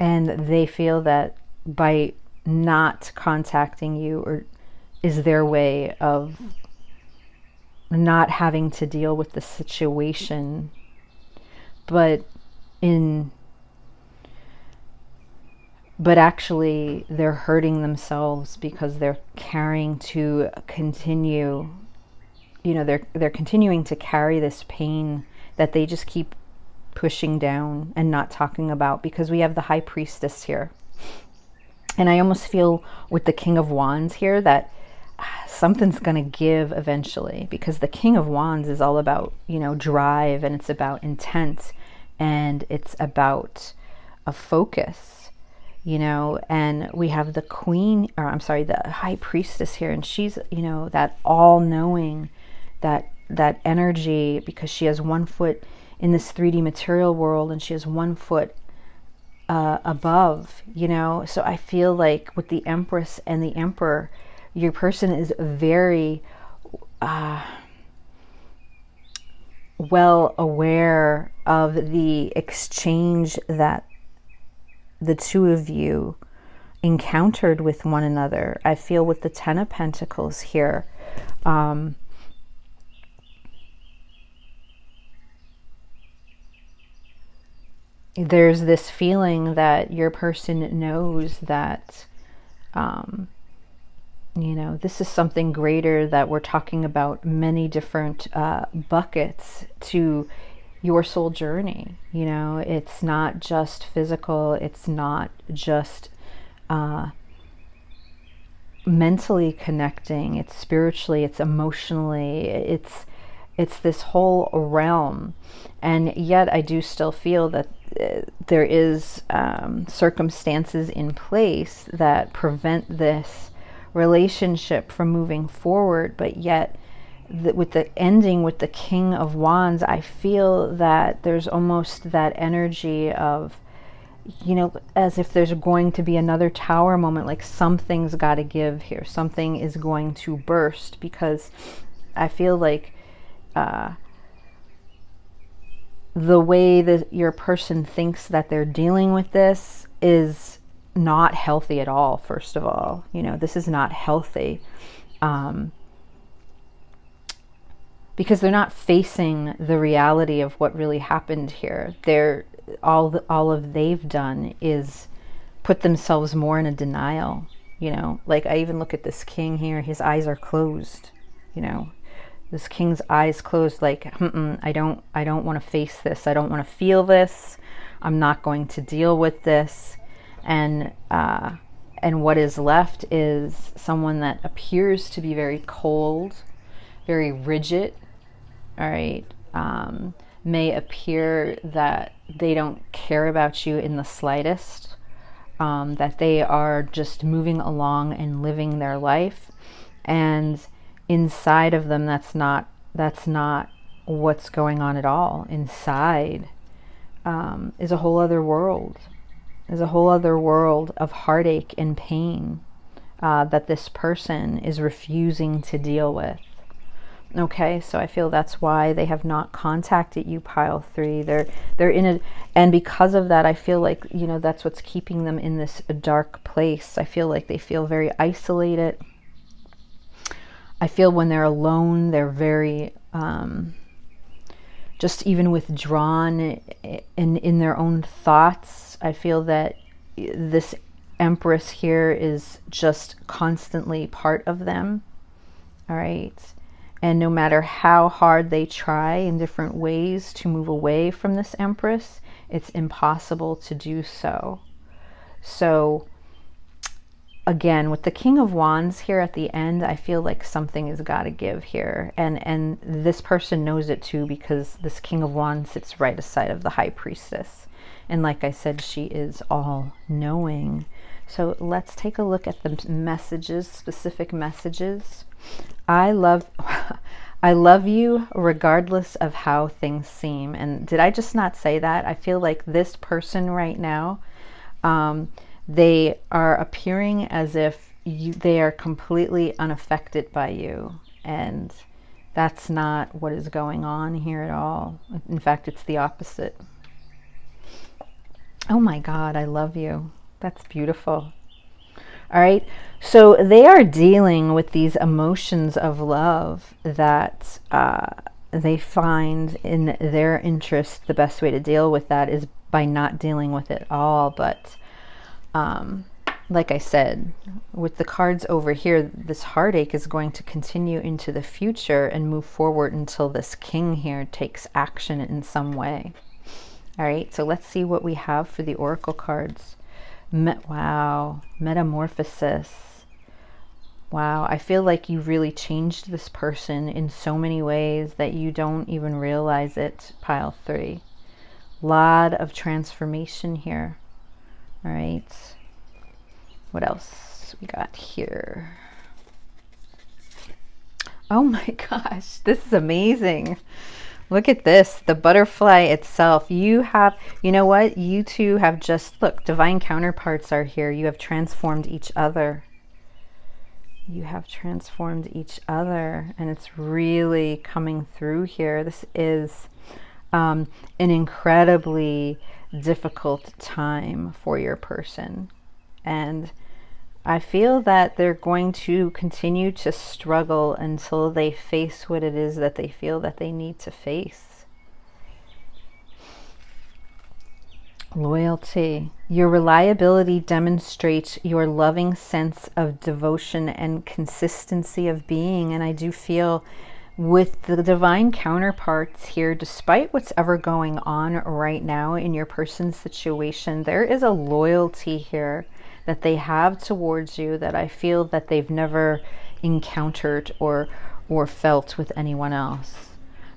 they feel that by not contacting you or is their way of not having to deal with the situation. But actually they're hurting themselves because they're carrying to continue, they're continuing to carry this pain that they just keep pushing down and not talking about, because we have the High Priestess here. And I almost feel with the King of Wands here that something's going to give eventually, because the King of Wands is all about, drive, and it's about intent, and it's about a focus. And we have the the High Priestess here, and she's, that all-knowing, that energy, because she has one foot in this 3D material world and she has one foot above, So I feel like with the Empress and the Emperor, your person is very well aware of the exchange that the two of you encountered with one another. I feel with the Ten of Pentacles here, there's this feeling that your person knows that, you know, this is something greater, that we're talking about many different buckets to your soul journey. You know, it's not just physical, it's not just mentally connecting, it's spiritually, it's emotionally, it's this whole realm. And yet I do still feel that there is circumstances in place that prevent this relationship from moving forward. But yet with the ending with the King of Wands, I feel that there's almost that energy of, you know, as if there's going to be another tower moment, like something's got to give here, something is going to burst, because I feel like the way that your person thinks that they're dealing with this is not healthy at all. First of all, you know, this is not healthy, because they're not facing the reality of what really happened here. They're all of they've done is put themselves more in a denial. You know, like I even look at this king here, his eyes are closed, you know, this king's eyes closed, like, I don't want to face this. I don't want to feel this. I'm not going to deal with this. And what is left is someone that appears to be very cold, very rigid. All right. May appear that they don't care about you in the slightest, that they are just moving along and living their life. And inside of them, that's not what's going on at all. Inside is a whole other world. Is a whole other world of heartache and pain that this person is refusing to deal with. Okay, so I feel that's why they have not contacted you, pile 3. They're in a, and because of that, I feel like, you know, that's what's keeping them in this dark place. I feel like they feel very isolated. I feel when they're alone, they're very just even withdrawn in their own thoughts. I feel that this Empress here is just constantly part of them. All right. And no matter how hard they try in different ways to move away from this Empress, it's impossible to do so. So again, with the King of Wands here at the end, I feel like something has got to give here. And this person knows it too, because this King of Wands sits right aside of the High Priestess. And like I said, she is all knowing. So let's take a look at the messages, specific messages. I love you regardless of how things seem. And did I just not say that? I feel like this person right now, they are appearing as if they are completely unaffected by you. And that's not what is going on here at all. In fact, it's the opposite. Oh my God, I love you. That's beautiful. All right. So they are dealing with these emotions of love that they find in their interest. The best way to deal with that is by not dealing with it all. But like I said, with the cards over here, this heartache is going to continue into the future and move forward until this king here takes action in some way. All right, so let's see what we have for the oracle cards. Wow, metamorphosis. Wow, I feel like you really changed this person in so many ways that you don't even realize it, pile 3. Lot of transformation here. All right. What else we got here? Oh my gosh, this is amazing. Look at this, the butterfly itself. You have, you know what? You two have just, look, divine counterparts are here. You have transformed each other. You have transformed each other, and it's really coming through here. This is an incredibly difficult time for your person. And I feel that they're going to continue to struggle until they face what it is that they feel that they need to face. Loyalty. Your reliability demonstrates your loving sense of devotion and consistency of being. And I do feel with the divine counterparts here, despite what's ever going on right now in your person's situation, there is a loyalty here that they have towards you that I feel that they've never encountered or felt with anyone else.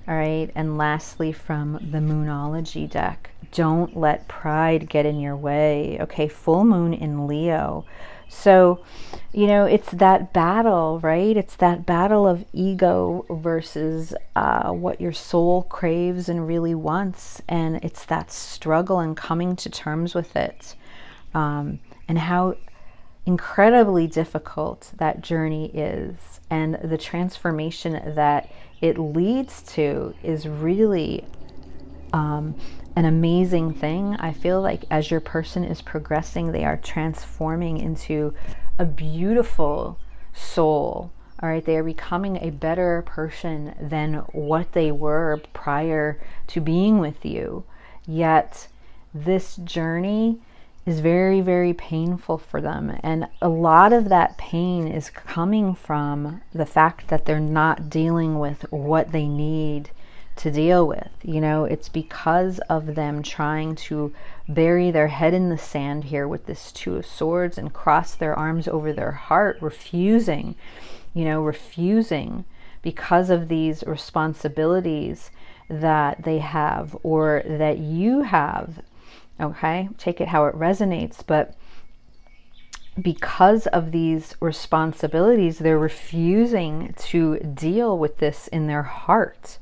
All right. And lastly, from the Moonology deck, don't let pride get in your way. Okay. Full moon in Leo. So, you know, it's that battle, right? It's that battle of ego versus what your soul craves and really wants. And it's that struggle and coming to terms with it. And how incredibly difficult that journey is. And the transformation that it leads to is really an amazing thing. I feel like as your person is progressing, they are transforming into a beautiful soul. All right, they are becoming a better person than what they were prior to being with you. Yet this journey is very, very painful for them. And a lot of that pain is coming from the fact that they're not dealing with what they need to deal with. You know, it's because of them trying to bury their head in the sand here with this Two of Swords and cross their arms over their heart, refusing because of these responsibilities that they have or that you have. Okay, take it how it resonates, but because of these responsibilities, they're refusing to deal with this in their heart.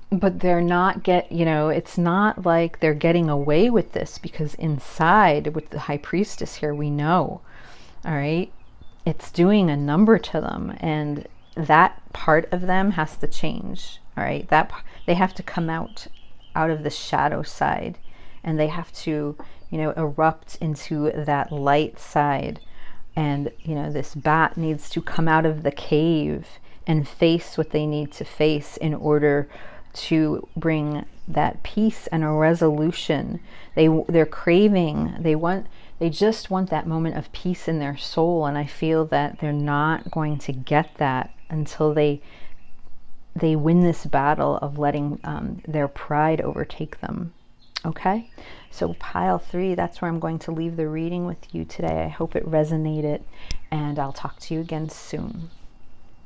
But they're not it's not like they're getting away with this, because inside with the High Priestess here, we know, all right, it's doing a number to them, and that part of them has to change. All right, that they have to come out of the shadow side, and they have to, erupt into that light side. And, this bat needs to come out of the cave and face what they need to face in order to bring that peace and a resolution. They're craving, they just want that moment of peace in their soul. And I feel that they're not going to get that until they win this battle of letting their pride overtake them. Okay, so pile 3, that's where I'm going to leave the reading with you today. I hope it resonated, and I'll talk to you again soon.